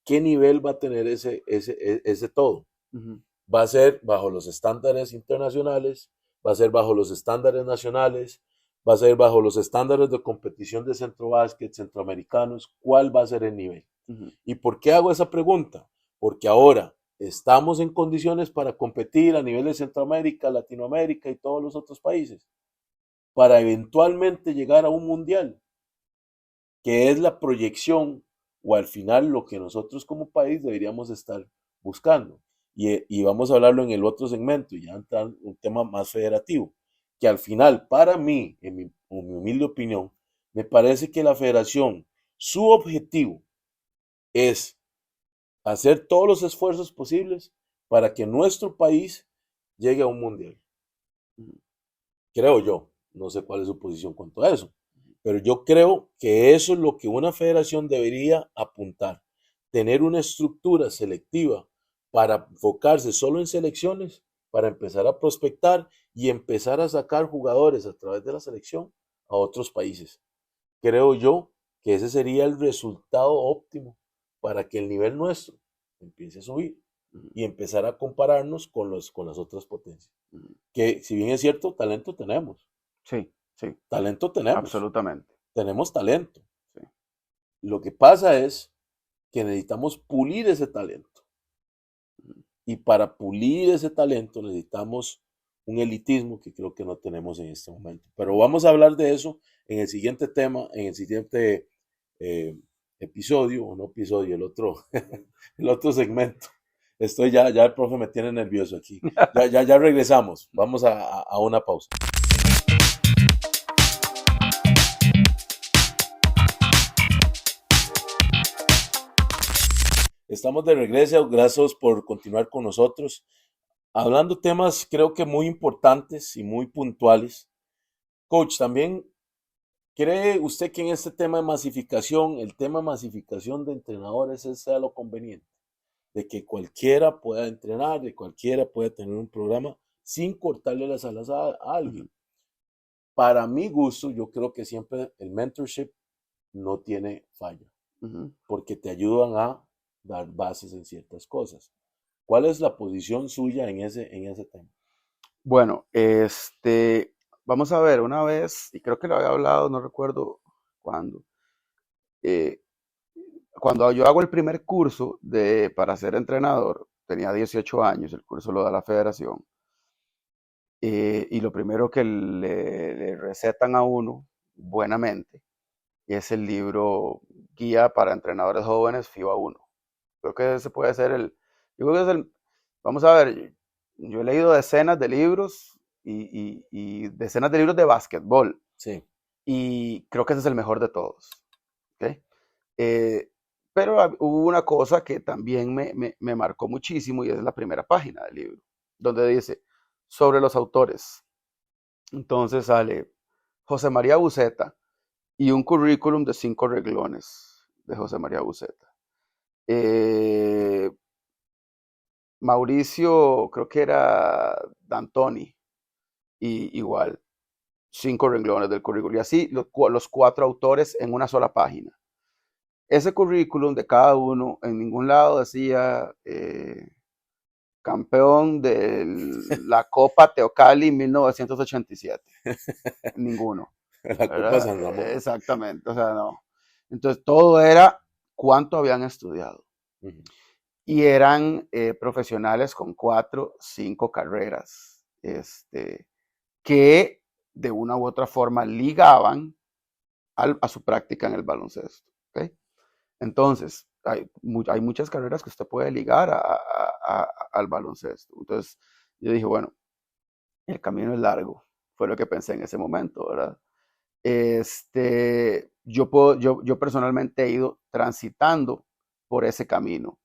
¿qué nivel va a tener ese todo? Ujú. ¿Va a ser bajo los estándares internacionales? ¿Va a ser bajo los estándares nacionales? ¿Va a ser bajo los estándares de competición de centro básquet centroamericanos? ¿Cuál va a ser el nivel? Ujú. ¿Y por qué hago esa pregunta? Porque ahora estamos en condiciones para competir a nivel de Centroamérica, Latinoamérica y todos los otros países, para eventualmente llegar a un mundial, que es la proyección o al final lo que nosotros como país deberíamos estar buscando. Y vamos a hablarlo en el otro segmento, y ya entrar un tema más federativo, que al final, para mí, en mi humilde opinión, me parece que la federación, su objetivo es hacer todos los esfuerzos posibles para que nuestro país llegue a un mundial. Creo yo, no sé cuál es su posición cuanto a eso, pero yo creo que eso es lo que una federación debería apuntar, tener una estructura selectiva para enfocarse solo en selecciones, para empezar a prospectar y empezar a sacar jugadores a través de la selección a otros países. Creo yo que ese sería el resultado óptimo para que el nivel nuestro empiece a subir y empezar a compararnos con las otras potencias. Que si bien es cierto, talento tenemos, Sí, sí, talento tenemos, absolutamente. tenemos talento. Sí. Lo que pasa es que necesitamos pulir ese talento. Y para pulir ese talento necesitamos un elitismo que creo que no tenemos en este momento. Pero vamos a hablar de eso en el siguiente tema, en el siguiente episodio, o no episodio, el otro segmento. Estoy ya el profe me tiene nervioso aquí. Ya regresamos. Vamos a una pausa. Estamos de regreso, gracias por continuar con nosotros, hablando temas creo que muy importantes y muy puntuales. Coach, también ¿cree usted que en este tema de masificación, el tema de masificación de entrenadores sea lo conveniente? De que cualquiera pueda entrenar, de cualquiera pueda tener un programa sin cortarle las alas a alguien. Para mi gusto, yo creo que siempre el mentorship no tiene falla, porque te ayudan a dar bases en ciertas cosas. ¿Cuál es la posición suya en ese tema? Bueno, vamos a ver, una vez, y creo que lo había hablado, no recuerdo cuándo, eh, cuando yo hago el primer curso para ser entrenador, tenía 18 años, el curso lo da la federación, y lo primero que le recetan a uno, buenamente, es el libro Guía para Entrenadores Jóvenes FIBA 1. Creo que ese puede ser yo creo que es vamos a ver, yo he leído decenas de libros y decenas de libros de básquetbol, Sí. y creo que ese es el mejor de todos. ¿Okay? Pero hubo una cosa que también me marcó muchísimo, y es la primera página del libro, donde dice sobre los autores. Entonces sale José María Buceta y un currículum de 5 renglones de José María Buceta. Mauricio, creo que era D'Antoni, y igual, 5 renglones del currículum. Y así los 4 autores en una sola página. Ese currículum de cada uno, en ningún lado decía campeón de la Copa Teocalli 1987. Ninguno. La Copa ¿Verdad? San Ramón. Exactamente, o sea, no. Entonces todo era cuánto habían estudiado. Y eran profesionales con 4, 5 carreras, que de una u otra forma ligaban a su práctica en el baloncesto. ¿Okay? Entonces, hay muchas carreras que usted puede ligar al baloncesto. Entonces, yo dije, bueno, el camino es largo. Fue lo que pensé en ese momento, ¿verdad? Yo personalmente he ido transitando por ese camino.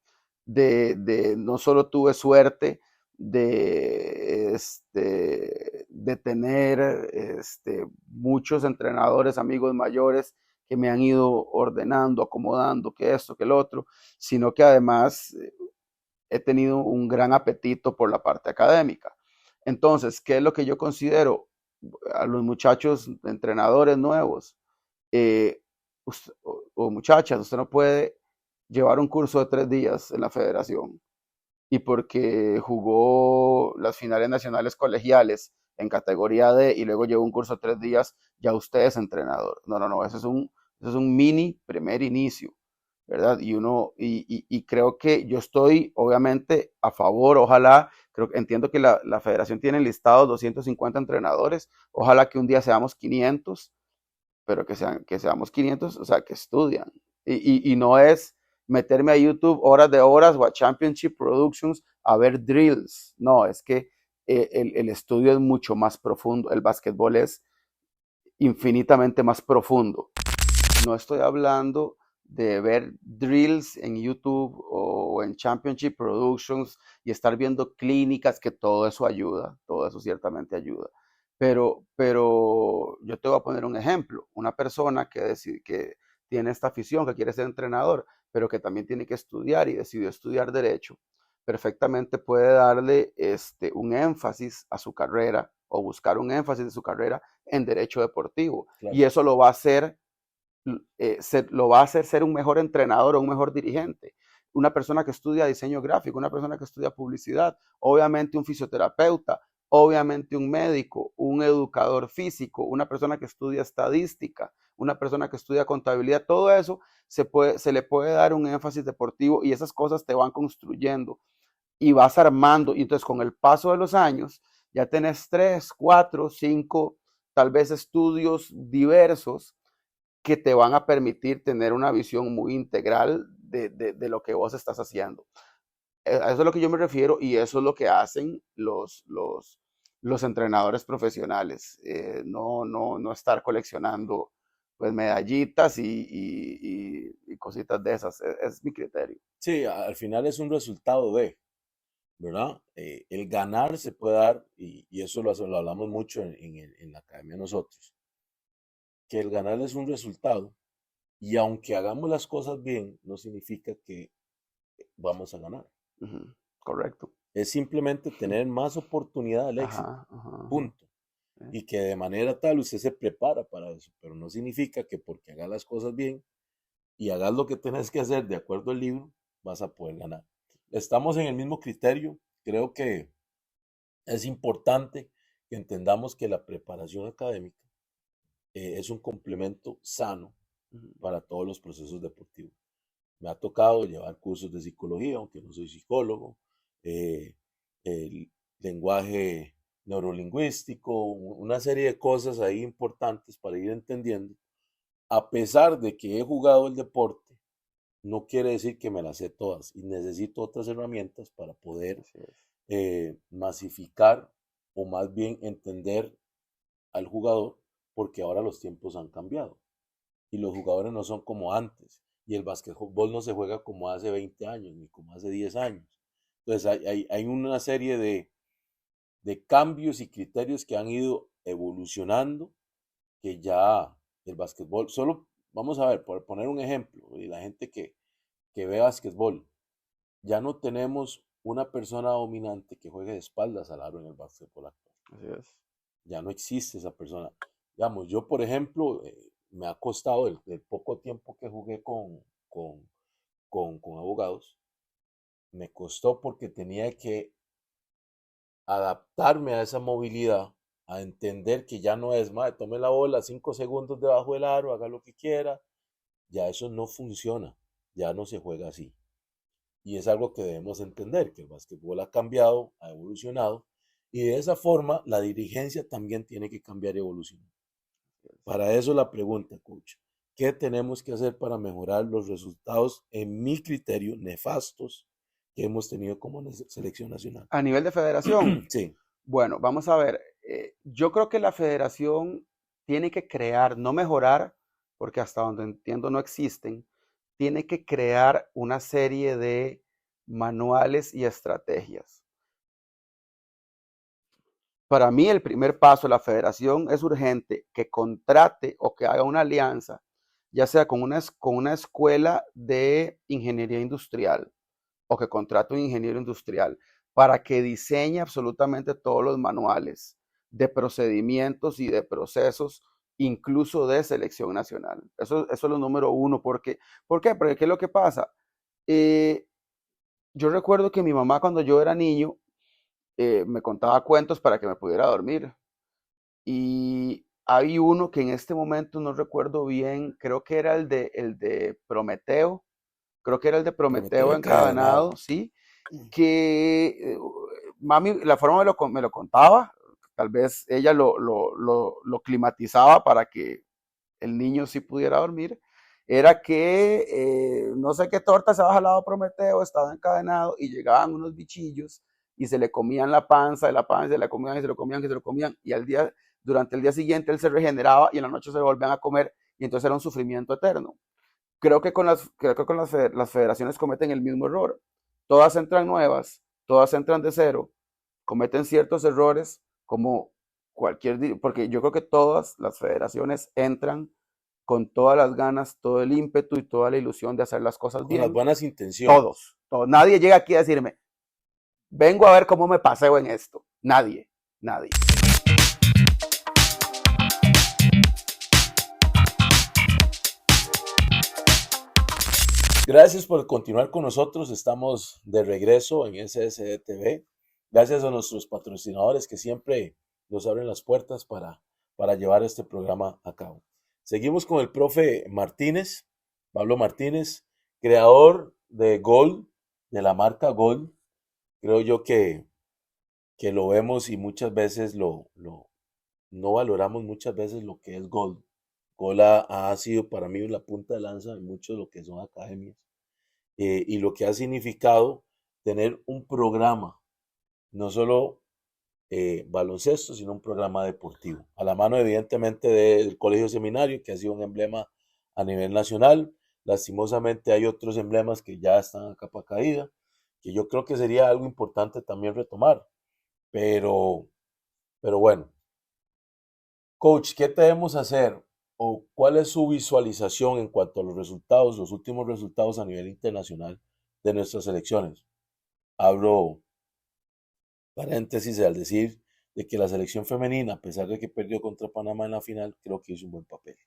No solo tuve suerte de tener muchos entrenadores, amigos mayores que me han ido ordenando, acomodando, que esto, que el otro, sino que además he tenido un gran apetito por la parte académica. Entonces, ¿qué es lo que yo considero a los muchachos entrenadores nuevos? O muchachas, usted no puede llevar un curso de 3 días en la federación y porque jugó las finales nacionales colegiales en categoría D y luego llevó un curso de 3 días, ya usted es entrenador. No, no, no, eso es un mini primer inicio, ¿verdad? Y creo que yo estoy obviamente a favor, ojalá, entiendo que la federación tiene listados 250 entrenadores, ojalá que un día seamos 500, pero que seamos 500, o sea, que estudian. Y no es meterme a YouTube horas de horas o a Championship Productions a ver drills. No, es que el estudio es mucho más profundo. El básquetbol es infinitamente más profundo. No estoy hablando de ver drills en YouTube o en Championship Productions y estar viendo clínicas, que todo eso ayuda, todo eso ciertamente ayuda. Pero yo te voy a poner un ejemplo. Una persona que tiene esta afición, que quiere ser entrenador, pero que también tiene que estudiar y decidió estudiar derecho, perfectamente puede darle un énfasis a su carrera o buscar un énfasis de su carrera en derecho deportivo. Claro. Y eso lo va a hacer ser un mejor entrenador o un mejor dirigente. Una persona que estudia diseño gráfico, una persona que estudia publicidad, obviamente un fisioterapeuta, obviamente un médico, un educador físico, una persona que estudia estadística, una persona que estudia contabilidad, todo eso se le puede dar un énfasis deportivo y esas cosas te van construyendo y vas armando. Y entonces con el paso de los años ya tenés 3, 4, 5, tal vez estudios diversos que te van a permitir tener una visión muy integral de lo que vos estás haciendo. A eso es lo que yo me refiero y eso es lo que hacen los entrenadores profesionales. No estar coleccionando pues medallitas y cositas de esas. Es mi criterio. Sí, al final es un resultado de, ¿verdad? El ganar se puede dar, y eso lo hablamos mucho en la academia nosotros, que el ganar es un resultado, y aunque hagamos las cosas bien, no significa que vamos a ganar. Ujú, correcto. Es simplemente tener más oportunidad al éxito, Ajá, ajá, ajá. punto. Y que de manera tal usted se prepara para eso, pero no significa que porque hagas las cosas bien y hagas lo que tenés que hacer de acuerdo al libro, vas a poder ganar. Estamos en el mismo criterio. Creo que es importante que entendamos que la preparación académica es un complemento sano Ujú. para todos los procesos deportivos. Me ha tocado llevar cursos de psicología, aunque no soy psicólogo, eh, el lenguaje neurolingüístico, una serie de cosas ahí importantes para ir entendiendo. A pesar de que he jugado el deporte, no quiere decir que me las sé todas y necesito otras herramientas para poder Así es. masificar o más bien entender al jugador, porque ahora los tiempos han cambiado y los jugadores no son como antes y el básquetbol no se juega como hace 20 años ni como hace 10 años. Entonces hay una serie de cambios y criterios que han ido evolucionando, que ya el básquetbol, solo vamos a ver, por poner un ejemplo, y la gente que ve básquetbol, ya no tenemos una persona dominante que juegue de espaldas al aro en el básquetbol actual. Así es. Ya no existe esa persona. Digamos, yo, por ejemplo, me ha costado el poco tiempo que jugué con abogados, me costó porque tenía que adaptarme a esa movilidad, a entender que ya no es más, tome la bola 5 segundos debajo del aro, haga lo que quiera, ya eso no funciona, ya no se juega así. Y es algo que debemos entender, que el básquetbol ha cambiado, ha evolucionado, y de esa forma la dirigencia también tiene que cambiar y evolucionar. Para eso la pregunta, coach, ¿qué tenemos que hacer para mejorar los resultados, en mi criterio, nefastos que hemos tenido como selección nacional? A nivel de federación, Sí, bueno, vamos a ver. Yo creo que la federación tiene que crear, no mejorar, porque hasta donde entiendo no existen, tiene que crear una serie de manuales y estrategias. Para mí el primer paso de la federación es urgente que contrate o que haga una alianza, ya sea con una escuela de ingeniería industrial o que contrate un ingeniero industrial para que diseñe absolutamente todos los manuales de procedimientos y de procesos, incluso de selección nacional. Eso es lo número uno. ¿Por qué? Porque ¿qué es lo que pasa? Eh, yo recuerdo que mi mamá cuando yo era niño me contaba cuentos para que me pudiera dormir. Y hay uno que en este momento no recuerdo bien, creo que era el de Prometeo, creo que era el de Prometeo Prometeo encadenado. encadenado, ¿sí? Que mami, la forma me lo contaba, tal vez ella lo climatizaba para que el niño sí pudiera dormir, era que no sé qué torta se había jalado Prometeo, estaba encadenado y llegaban unos bichillos y se le comían la panza, de la panza, se la comían y se lo comían y se lo comían y durante el día siguiente él se regeneraba y en la noche se volvían a comer y entonces era un sufrimiento eterno. Creo que con las federaciones cometen el mismo error. Todas entran nuevas, todas entran de cero, cometen ciertos errores como porque yo creo que todas las federaciones entran con todas las ganas, todo el ímpetu y toda la ilusión de hacer las cosas Con las bien. buenas intenciones. Todos. Nadie llega aquí a decirme, vengo a ver cómo me paseo en esto. Nadie. Gracias por continuar con nosotros. Estamos de regreso en SSD TV. Gracias a nuestros patrocinadores que siempre nos abren las puertas para llevar este programa a cabo. Seguimos con el profe Martínez, Pablo Martínez, creador de Gold, de la marca Gold. Creo yo que lo vemos y muchas veces no valoramos muchas veces lo que es Gold. Gold ha sido para mí la punta de lanza de mucho de lo que son academias y lo que ha significado tener un programa, no solo baloncesto, sino un programa deportivo. A la mano, evidentemente, del Colegio Seminario, que ha sido un emblema a nivel nacional. Lastimosamente hay otros emblemas que ya están a capa caída, que yo creo que sería algo importante también retomar. Pero, pero bueno, coach, ¿qué debemos hacer? ¿O cuál es su visualización en cuanto a los resultados, los últimos resultados a nivel internacional de nuestras selecciones? Abro paréntesis al decir de que la selección femenina, a pesar de que perdió contra Panamá en la final, creo que hizo un buen papel.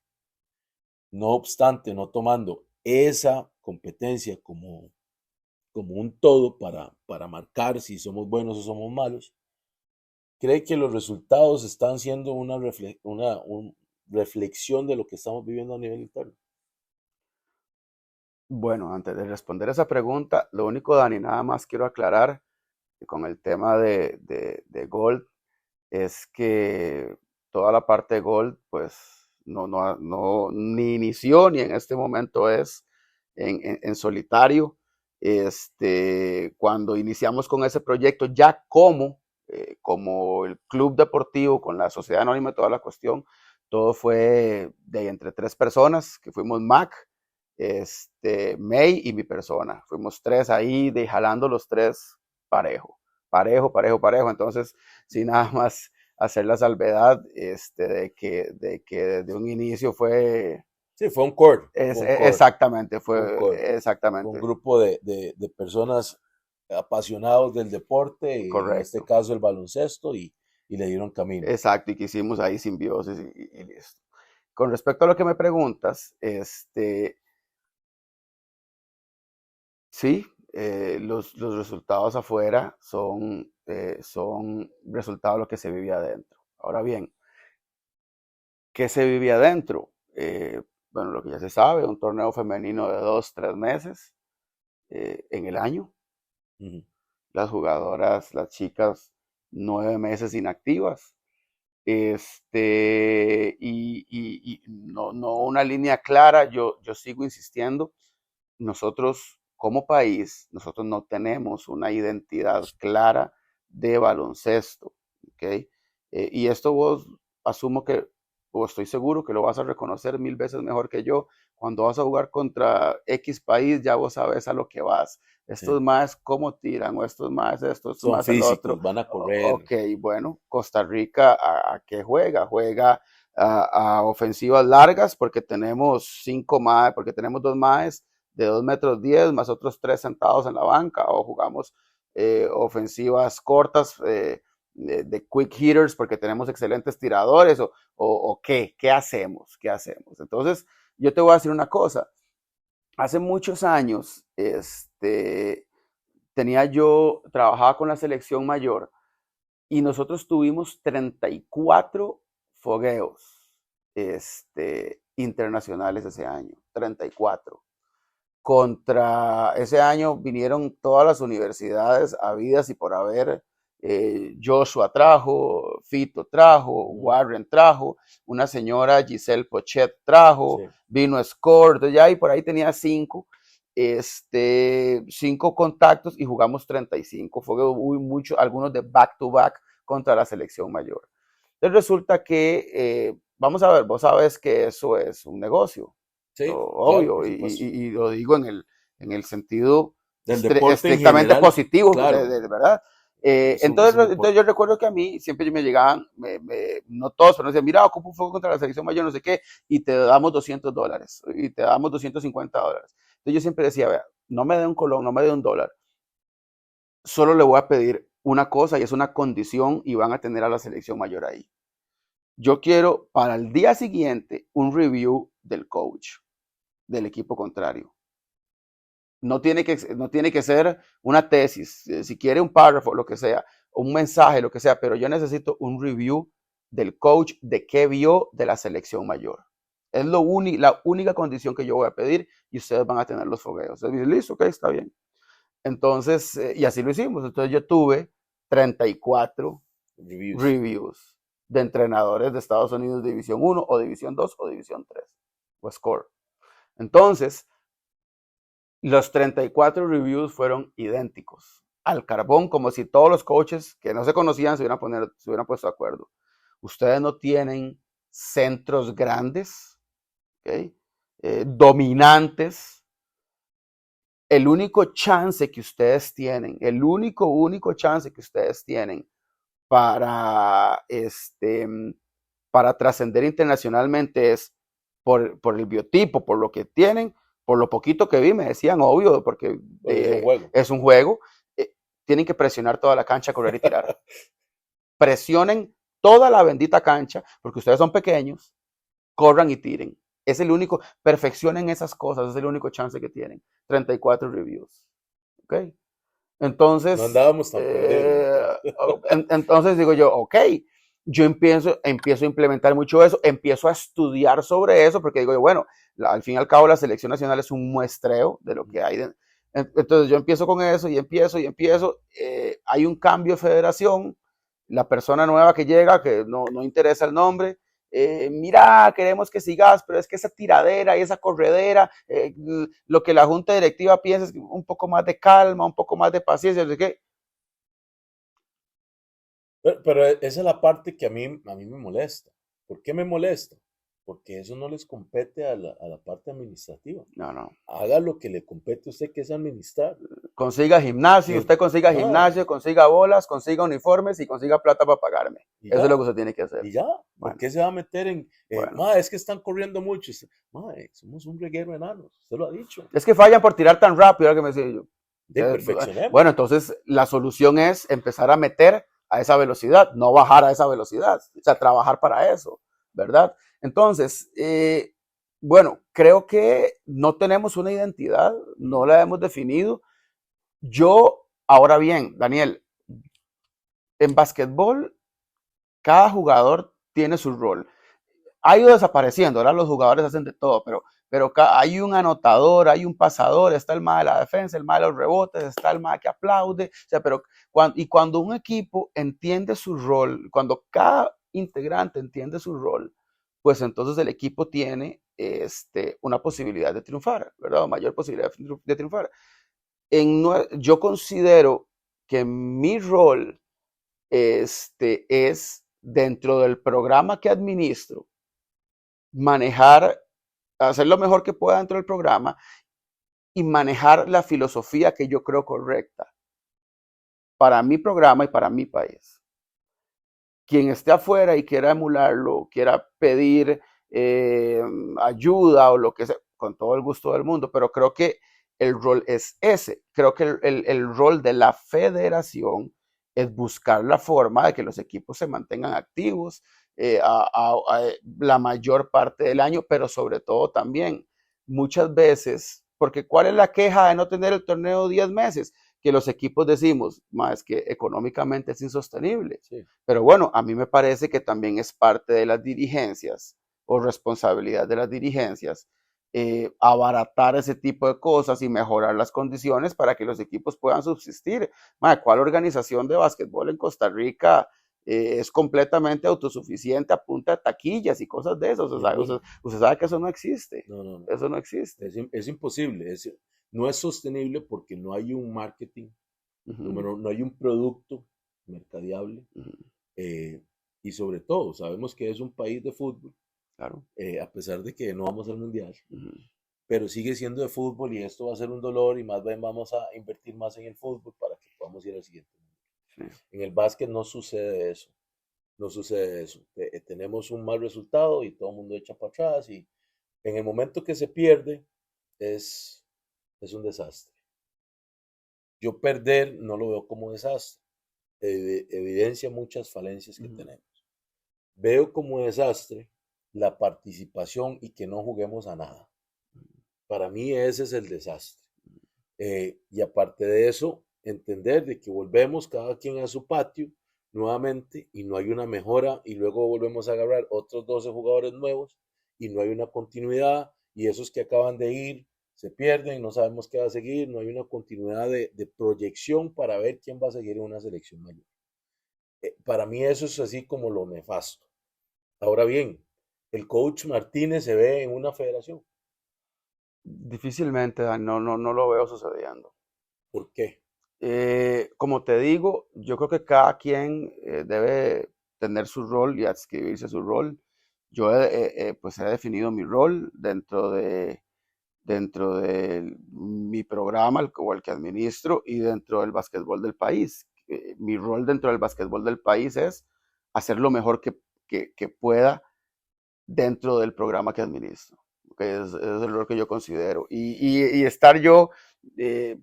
No obstante, no tomando esa competencia como un todo para marcar si somos buenos o somos malos, cree que los resultados están siendo una reflexión de lo que estamos viviendo a nivel interno. Bueno, antes de responder esa pregunta, lo único, Dani, nada más quiero aclarar que con el tema de Gold es que toda la parte de Gold, pues no, ni inició ni en este momento es en solitario. Cuando iniciamos con ese proyecto, ya como el club deportivo, con la sociedad anónima, toda la cuestión, todo fue de entre tres personas, que fuimos Mac, May y mi persona. Fuimos tres ahí, jalando los tres parejo, parejo. Entonces, sí, nada más hacer la salvedad de que desde un inicio fue Sí, fue un core, fue un core, exactamente, fue un core. Fue un exactamente grupo de personas apasionados del deporte, y en este correcto. caso el baloncesto, y le dieron camino. Exacto, y que hicimos ahí simbiosis y listo. Con respecto a lo que me preguntas, sí, los resultados afuera son resultados de lo que se vivía adentro. Ahora bien, ¿qué se vivía adentro? Bueno, lo que ya se sabe, un torneo femenino de 2, 3 meses en el año. Ujú. Las jugadoras, las chicas, 9 meses inactivas. Y no una línea clara, yo sigo insistiendo, nosotros como país, nosotros no tenemos una identidad clara de baloncesto, ¿ok? Y esto vos asumo que, o estoy seguro que lo vas a reconocer 1000 veces mejor que yo. Cuando vas a jugar contra X país, ya vos sabes a lo que vas. Estos Sí. más cómo tiran, o estos más esto, estos Son más el otro. físicos, van a correr. Ok, bueno, Costa Rica, ¿a qué juega? Juega a ofensivas largas porque tenemos 5 más, porque tenemos 2 más de 2 metros 10 más otros 3 sentados en la banca, o jugamos ofensivas cortas de quick hitters porque tenemos excelentes tiradores, o qué hacemos. Entonces, yo te voy a decir una cosa, hace muchos años, trabajaba con la selección mayor y nosotros tuvimos 34 fogueos internacionales ese año, 34. Contra ese año vinieron todas las universidades habidas y por haber. Joshua trajo, Fito trajo, Warren trajo, una señora Giselle Pochet trajo, Sí. vino Score, entonces ya y por ahí tenía 5, 5 contactos y jugamos 35. Fue mucho, algunos de back to back contra la selección mayor. Entonces resulta que, vamos a ver, vos sabes que eso es un negocio. Sí, claro, Obvio, por supuesto. y lo digo en el sentido Del deporte en estrictamente general, positivo, claro, ¿verdad? es un Entonces yo deporte. recuerdo que a mí siempre me llegaban, no todos, pero me decían, mira, ocupo un fuego contra la selección mayor, no sé qué, y te damos $200, y te damos $250. Entonces yo siempre decía, vea, no me dé un colón, no me dé un dólar, solo le voy a pedir una cosa y es una condición y van a tener a la selección mayor ahí. Yo quiero para el día siguiente un review del coach del equipo contrario. No tiene que ser una tesis, si quiere un párrafo, lo que sea, un mensaje, lo que sea, pero yo necesito un review del coach de qué vio de la selección mayor. Es la única condición que yo voy a pedir y ustedes van a tener los fogueos. Entonces dice, listo, ok, está bien. Entonces, y así lo hicimos. Entonces yo tuve 34 Reviews. reviews de entrenadores de Estados Unidos de División 1 o División 2 o División 3 o Score. Entonces, los 34 reviews fueron idénticos al carbón, como si todos los coaches que no se conocían se hubieran puesto de acuerdo. Ustedes no tienen centros grandes, ¿okay? Dominantes. El único chance que ustedes tienen, el único chance que ustedes tienen para, para trascender internacionalmente es por el biotipo, por lo que tienen, por lo poquito que vi, me decían, obvio, porque Pues es un juego. es un juego, tienen que presionar toda la cancha, correr y tirar. Presionen toda la bendita cancha, porque ustedes son pequeños, corran y tiren. Es el único, perfeccionen esas cosas, es el único chance que tienen. 34 reviews. ¿Ok? No Entonces, andábamos tan perdidos. entonces digo yo, ok, yo empiezo a implementar mucho eso, empiezo a estudiar sobre eso, porque digo yo, bueno, al fin y al cabo la selección nacional es un muestreo de lo que hay. Entonces yo empiezo con eso y empiezo, hay un cambio de federación, la persona nueva que llega, que no interesa el nombre, mira, queremos que sigas, pero es que esa tiradera y esa corredera, lo que la junta directiva piensa es un poco más de calma, un poco más de paciencia, así que. Pero esa es la parte que a mí me molesta. ¿Por qué me molesta? Porque eso no les compete a la parte administrativa. No. Haga lo que le compete a usted, que es administrar. Consiga gimnasio, Y, usted consiga mae, gimnasio, consiga bolas, consiga uniformes y consiga plata para pagarme. y Eso es ya, lo que usted tiene que hacer. y ya. ¿Por Bueno, qué se va a meter en, bueno. mae, es que están corriendo mucho? Mae, somos un reguero de enanos, usted lo ha dicho. Es que fallan por tirar tan rápido, era que me decía yo. De Entonces, perfeccionemos. bueno, entonces la solución es empezar a meter a esa velocidad, no bajar a esa velocidad, o sea, trabajar para eso, ¿verdad? Entonces, bueno, creo que no tenemos una identidad, no la hemos definido. Yo, ahora bien, Daniel, en básquetbol, cada jugador tiene su rol. Ha ido desapareciendo, ahora los jugadores hacen de todo, pero hay un anotador, hay un pasador, está el más de la defensa, el más de los rebotes, está el más que aplaude, o sea, pero cuando un equipo entiende su rol, cuando cada integrante entiende su rol, pues entonces el equipo tiene una posibilidad de triunfar, ¿verdad? Mayor posibilidad de triunfar. Yo considero que mi rol es dentro del programa que administro, manejar, hacer lo mejor que pueda dentro del programa y manejar la filosofía que yo creo correcta para mi programa y para mi país. Quien esté afuera y quiera emularlo, quiera pedir ayuda o lo que sea, con todo el gusto del mundo, pero creo que el rol es ese. Creo que el rol de la federación es buscar la forma de que los equipos se mantengan activos a la mayor parte del año, pero sobre todo también muchas veces porque ¿cuál es la queja de no tener el torneo 10 meses? Que los equipos decimos, es que económicamente es insostenible. Sí. Pero bueno, a mí me parece que también es parte de las dirigencias o responsabilidad de las dirigencias abaratar ese tipo de cosas y mejorar las condiciones para que los equipos puedan subsistir. ¿Cuál organización de básquetbol en Costa Rica es completamente autosuficiente a punta de taquillas y cosas de eso? Usted sabe que eso no existe. No. Eso no existe. Es imposible. No es sostenible porque no hay un marketing, no hay un producto mercadeable. Y sobre todo, sabemos que es un país de fútbol, Claro. A pesar de que no vamos al mundial, pero sigue siendo de fútbol y esto va a ser un dolor y más bien vamos a invertir más en el fútbol para que podamos ir al siguiente mundial. En el básquet no sucede eso, tenemos un mal resultado y todo el mundo echa para atrás y en el momento que se pierde es un desastre. Yo perder no lo veo como desastre, evidencia muchas falencias que tenemos. Veo como desastre la participación y que no juguemos a nada. Para mí ese es el desastre. Y aparte de eso, entender de que volvemos cada quien a su patio nuevamente y no hay una mejora y luego volvemos a agarrar otros 12 jugadores nuevos y no hay una continuidad y esos que acaban de ir se pierden, no sabemos qué va a seguir, no hay una continuidad de proyección para ver quién va a seguir en una selección mayor. Para mí eso es así como lo nefasto. Ahora bien, el coach Martínez se ve en una federación. Difícilmente, no lo veo sucediendo. ¿Por qué? Como te digo, yo creo que cada quien debe tener su rol y adscribirse a su rol. Yo pues he definido mi rol dentro de mi programa, el que administro, y dentro del básquetbol del país. Mi rol dentro del básquetbol del país es hacer lo mejor que pueda dentro del programa que administro. Es el rol que yo considero. Y estar yo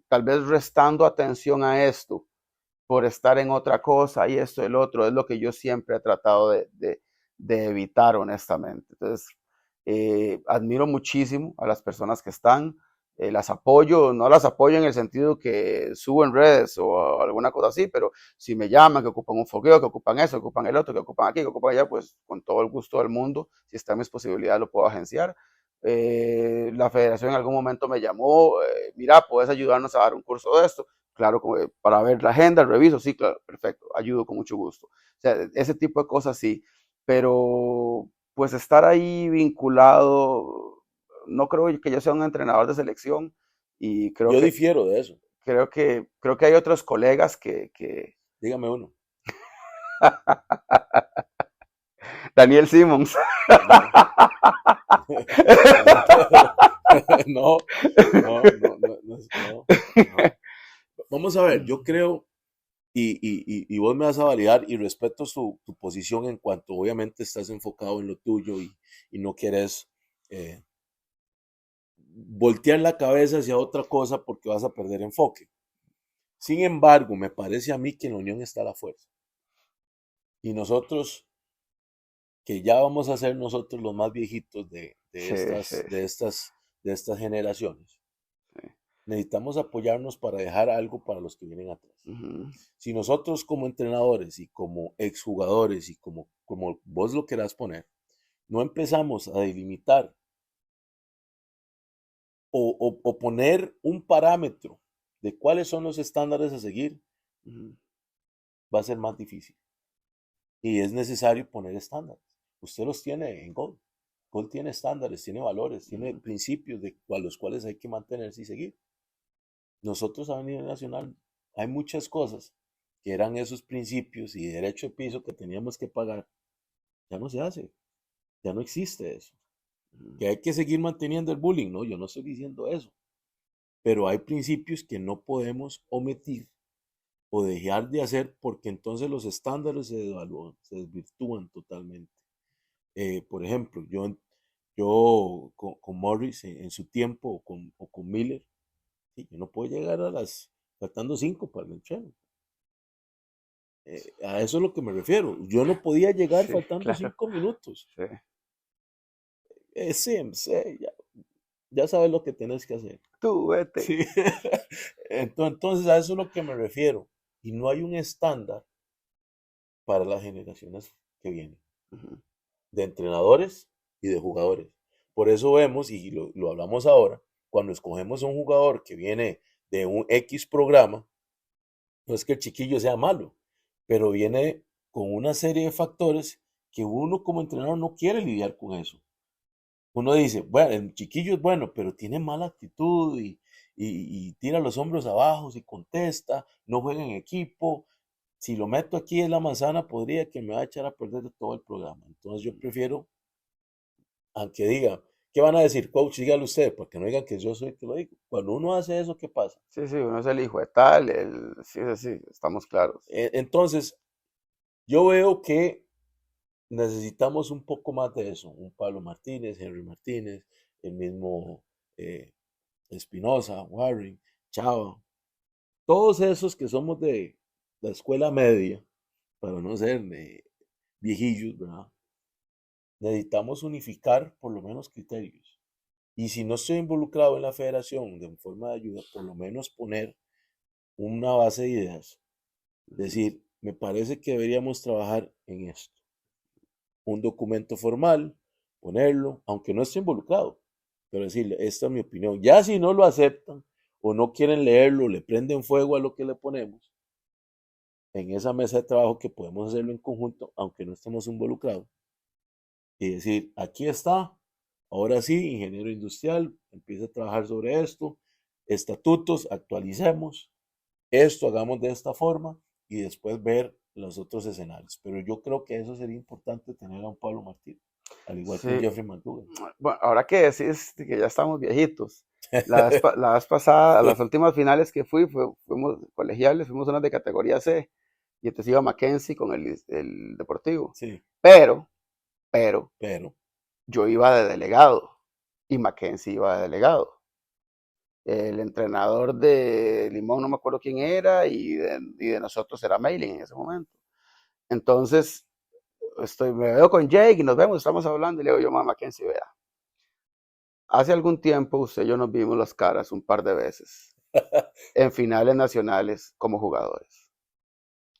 tal vez restando atención a esto por estar en otra cosa y esto y el otro, es lo que yo siempre he tratado de evitar, honestamente. Entonces, admiro muchísimo a las personas que están, las apoyo, no las apoyo en el sentido que subo en redes o alguna cosa así, pero si me llaman, que ocupan un fogueo, que ocupan eso, que ocupan el otro, que ocupan aquí, que ocupan allá, pues con todo el gusto del mundo, si está en mis posibilidades, lo puedo agenciar. La federación en algún momento me llamó, mira, puedes ayudarnos a dar un curso de esto. Claro, para ver la agenda, reviso, sí, claro, perfecto, ayudo con mucho gusto. O sea, ese tipo de cosas sí, pero pues estar ahí vinculado, no creo que yo sea un entrenador de selección y Yo difiero de eso. Creo que hay otros colegas que... Dígame uno. Daniel Simmons. No. Vamos a ver, yo creo, y vos me vas a validar y respeto tu posición en cuanto obviamente estás enfocado en lo tuyo y no quieres voltear la cabeza hacia otra cosa porque vas a perder enfoque. Sin embargo, me parece a mí que en la unión está la fuerza. Y nosotros, que ya vamos a ser nosotros los más viejitos de estas generaciones, necesitamos apoyarnos para dejar algo para los que vienen atrás. Si nosotros como entrenadores y como exjugadores y como vos lo querás poner, no empezamos a delimitar o poner un parámetro de cuáles son los estándares a seguir, va a ser más difícil. Y es necesario poner estándares. Usted los tiene en Gold. Gold tiene estándares, tiene valores, tiene principios de los cuales hay que mantenerse y seguir. Nosotros a nivel nacional hay muchas cosas que eran esos principios y derecho de piso que teníamos que pagar. Ya no se hace. Ya no existe eso. Que hay que seguir manteniendo el bullying, no, yo no estoy diciendo eso. Pero hay principios que no podemos omitir o dejar de hacer porque entonces los estándares se devalúan, se desvirtúan totalmente. Por ejemplo, yo con Morris en su tiempo o con Miller, sí, yo no puedo llegar faltando 5 para el entreno. A eso es lo que me refiero. Yo no podía llegar faltando 5 minutos. Sí. SMC, ya. ya sabes lo que tenés que hacer. Tú, vete. Sí. Entonces a eso es lo que me refiero. Y no hay un estándar para las generaciones que vienen, Ujú. de entrenadores y de jugadores. Por eso vemos, y lo hablamos ahora, cuando escogemos a un jugador que viene de un X programa, no es que el chiquillo sea malo, pero viene con una serie de factores que uno como entrenador no quiere lidiar con eso. Uno dice, bueno, el chiquillo es bueno, pero tiene mala actitud y tira los hombros abajo y contesta, no juega en equipo. Si lo meto aquí en la manzana, podría que me va a echar a perder todo el programa. Entonces yo prefiero, aunque diga, ¿qué van a decir? Coach, dígalo usted, porque no digan que yo soy el que lo digo. Cuando uno hace eso, ¿qué pasa? Sí, sí, uno es el hijo de tal, sí, sí, sí, estamos claros. Entonces, yo veo que necesitamos un poco más de eso. Un Pablo Martínez, Henry Martínez, el mismo eh, Espinosa, Warren, Chava, todos esos que somos de la escuela media, para no ser viejillos, ¿verdad? Necesitamos unificar por lo menos criterios. Y si no estoy involucrado en la federación de forma de ayuda, por lo menos poner una base de ideas. Decir, me parece que deberíamos trabajar en esto. Un documento formal, ponerlo, aunque no esté involucrado, pero decirle, esta es mi opinión. Ya si no lo aceptan o no quieren leerlo, le prenden fuego a lo que le ponemos, en esa mesa de trabajo que podemos hacerlo en conjunto, aunque no estemos involucrados, y decir, aquí está, ahora sí, ingeniero industrial, empieza a trabajar sobre esto, estatutos, actualicemos, esto hagamos de esta forma y después ver los otros escenarios. Pero yo creo que eso sería importante tener a un Pablo Martínez, al igual que un Sí, Jeffrey McDougall. bueno, ahora que decís que ya estamos viejitos, la vez pasada, a las últimas finales que fuimos colegiales, fuimos unas de categoría C, y entonces iba Mackenzie con el Deportivo. Sí, Pero, pero, pero, yo iba de delegado y Mackenzie iba de delegado. El entrenador de Limón no me acuerdo quién era y de nosotros era Mailing en ese momento. Entonces, me veo con Jake y nos vemos, estamos hablando y le digo yo, mamá, Mackenzie, vea, hace algún tiempo usted y yo nos vimos las caras un par de veces en finales nacionales como jugadores.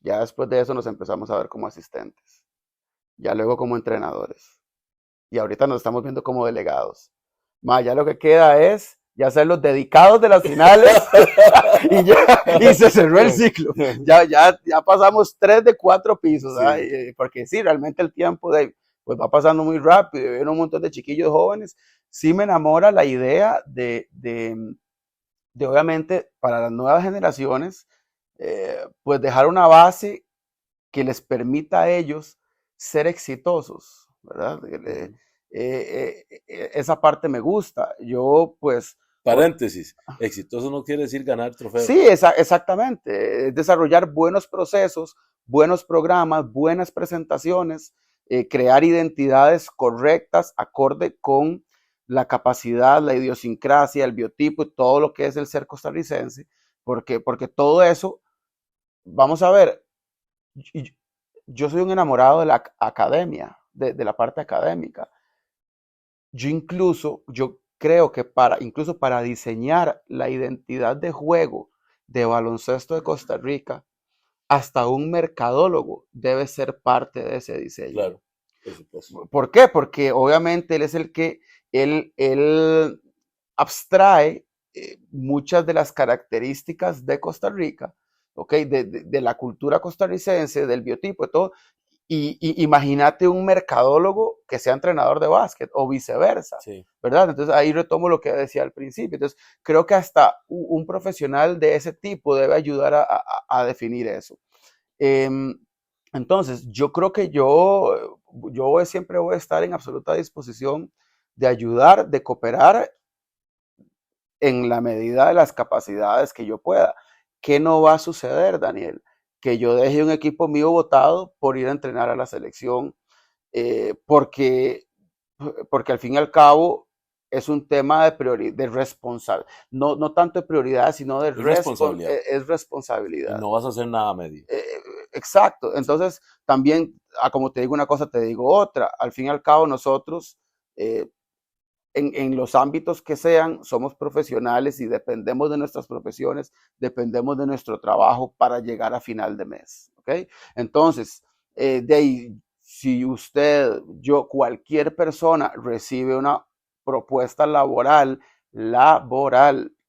Ya después de eso nos empezamos a ver como asistentes, ya luego como entrenadores y ahorita nos estamos viendo como delegados. Ya lo que queda es ya ser los dedicados de las finales y se cerró el ciclo. Ya pasamos 3 de 4 pisos, sí, porque sí, realmente el tiempo pues va pasando muy rápido, y ven un montón de chiquillos jóvenes. Sí me enamora la idea de obviamente para las nuevas generaciones, pues dejar una base que les permita a ellos ser exitosos, ¿verdad? ujú. Esa parte me gusta. Yo, pues, Paréntesis, exitoso no quiere decir ganar trofeos. sí, exactamente. Es desarrollar buenos procesos, buenos programas, buenas presentaciones, crear identidades correctas, acorde con la capacidad, la idiosincrasia, el biotipo y todo lo que es el ser costarricense, porque todo eso, vamos a ver, yo soy un enamorado de la academia, de la parte académica. Yo creo que incluso para diseñar la identidad de juego de baloncesto de Costa Rica, hasta un mercadólogo debe ser parte de ese diseño. Claro, por supuesto. ¿Por qué? Porque obviamente él es el que, él abstrae muchas de las características de Costa Rica, ¿ok? De la cultura costarricense, del biotipo, de todo. Y imagínate un mercadólogo que sea entrenador de básquet o viceversa, Sí. ¿verdad? Entonces ahí retomo lo que decía al principio. Entonces creo que hasta un profesional de ese tipo debe ayudar a definir eso. Entonces, yo creo que yo siempre voy a estar en absoluta disposición de ayudar, de cooperar en la medida de las capacidades que yo pueda. ¿Qué no va a suceder, Daniel? Que yo deje un equipo mío votado por ir a entrenar a la selección, porque, porque al fin y al cabo es un tema de responsabilidad, no tanto de prioridad, sino Es responsabilidad. es Y responsabilidad. no vas a hacer nada medio. Exacto. Entonces, también, como te digo una cosa, te digo otra. Al fin y al cabo, nosotros, eh, en los ámbitos que sean, somos profesionales y dependemos de nuestras profesiones, dependemos de nuestro trabajo para llegar a final de mes, ¿ok? Entonces, de ahí, si usted, yo, cualquier persona recibe una propuesta laboral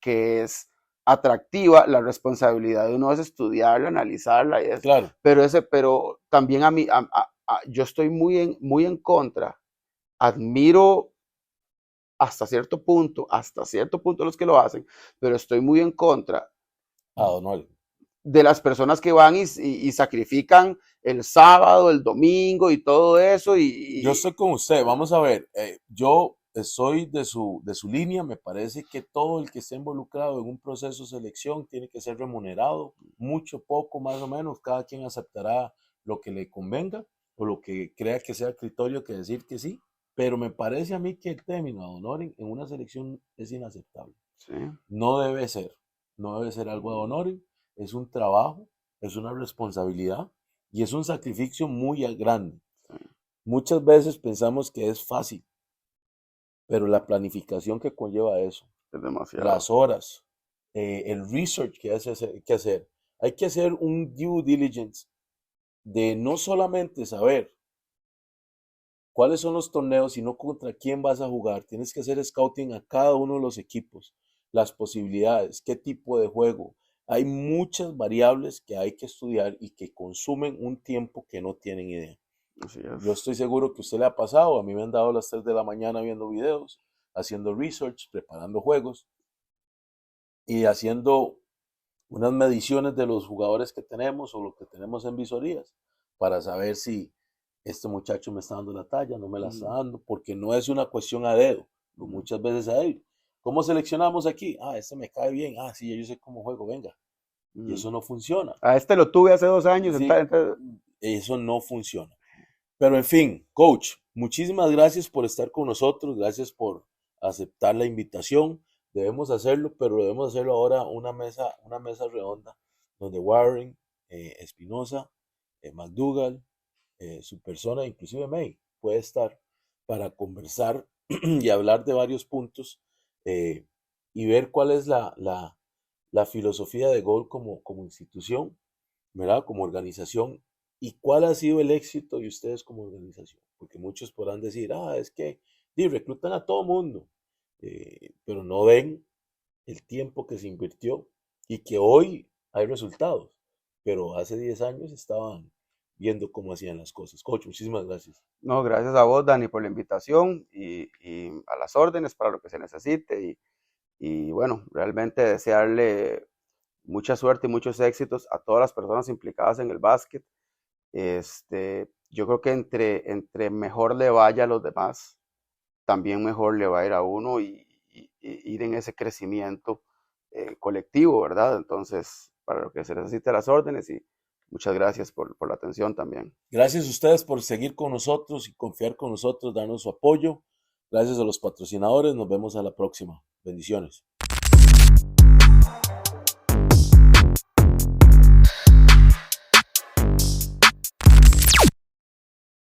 que es atractiva, la responsabilidad de uno es estudiarla, analizarla, Claro. pero también yo estoy muy en contra, admiro hasta cierto punto los que lo hacen, pero estoy muy en contra Don Oli. de las personas que van y sacrifican el sábado, el domingo y todo eso. Yo estoy con usted, vamos a ver, yo soy de su línea, me parece que todo el que esté involucrado en un proceso de selección tiene que ser remunerado, mucho, poco, más o menos, cada quien aceptará lo que le convenga o lo que crea que sea criterio que decir que sí, pero me parece a mí que el término ad honorem en una selección es inaceptable. Sí. No debe ser algo ad honorem, es un trabajo, es una responsabilidad y es un sacrificio muy grande. Muchas veces pensamos que es fácil, pero la planificación que conlleva eso, Es demasiado. las horas, el research que hay que hacer, hay que hacer un due diligence de no solamente saber cuáles son los torneos, sino contra quién vas a jugar. Tienes que hacer scouting a cada uno de los equipos, las posibilidades, qué tipo de juego. Hay muchas variables que hay que estudiar y que consumen un tiempo que no tienen idea. Yo estoy seguro que a usted le ha pasado, a mí me han dado las 3 de la mañana viendo videos, haciendo research, preparando juegos y haciendo unas mediciones de los jugadores que tenemos o lo que tenemos en visorías para saber si este muchacho me está dando la talla, no me la está dando, porque no es una cuestión a dedo, muchas veces a él. ¿Cómo seleccionamos aquí? Este me cae bien, sí, yo sé cómo juego, venga. Y eso no funciona. A este lo tuve hace 2 años. Sí, eso no funciona. Pero en fin, coach, muchísimas gracias por estar con nosotros, gracias por aceptar la invitación. Debemos hacerlo, pero debemos hacerlo ahora una mesa redonda, donde Warren, Espinosa, McDougall, su persona, inclusive May, puede estar para conversar y hablar de varios puntos y ver cuál es la filosofía de Gol como institución, ¿verdad? Como organización. ¿Y cuál ha sido el éxito de ustedes como organización? Porque muchos podrán decir, es que reclutan a todo mundo, pero no ven el tiempo que se invirtió y que hoy hay resultados, pero hace 10 años estaban viendo cómo hacían las cosas. Coach, muchísimas gracias. No, gracias a vos, Dani, por la invitación y a las órdenes para lo que se necesite. Y bueno, realmente desearle mucha suerte y muchos éxitos a todas las personas implicadas en el básquet. Yo creo que entre mejor le vaya a los demás, también mejor le va a ir a uno y ir en ese crecimiento colectivo, ¿verdad? Entonces, para lo que se necesite las órdenes y muchas gracias por la atención también. Gracias a ustedes por seguir con nosotros y confiar con nosotros, darnos su apoyo. Gracias a los patrocinadores, nos vemos a la próxima. Bendiciones.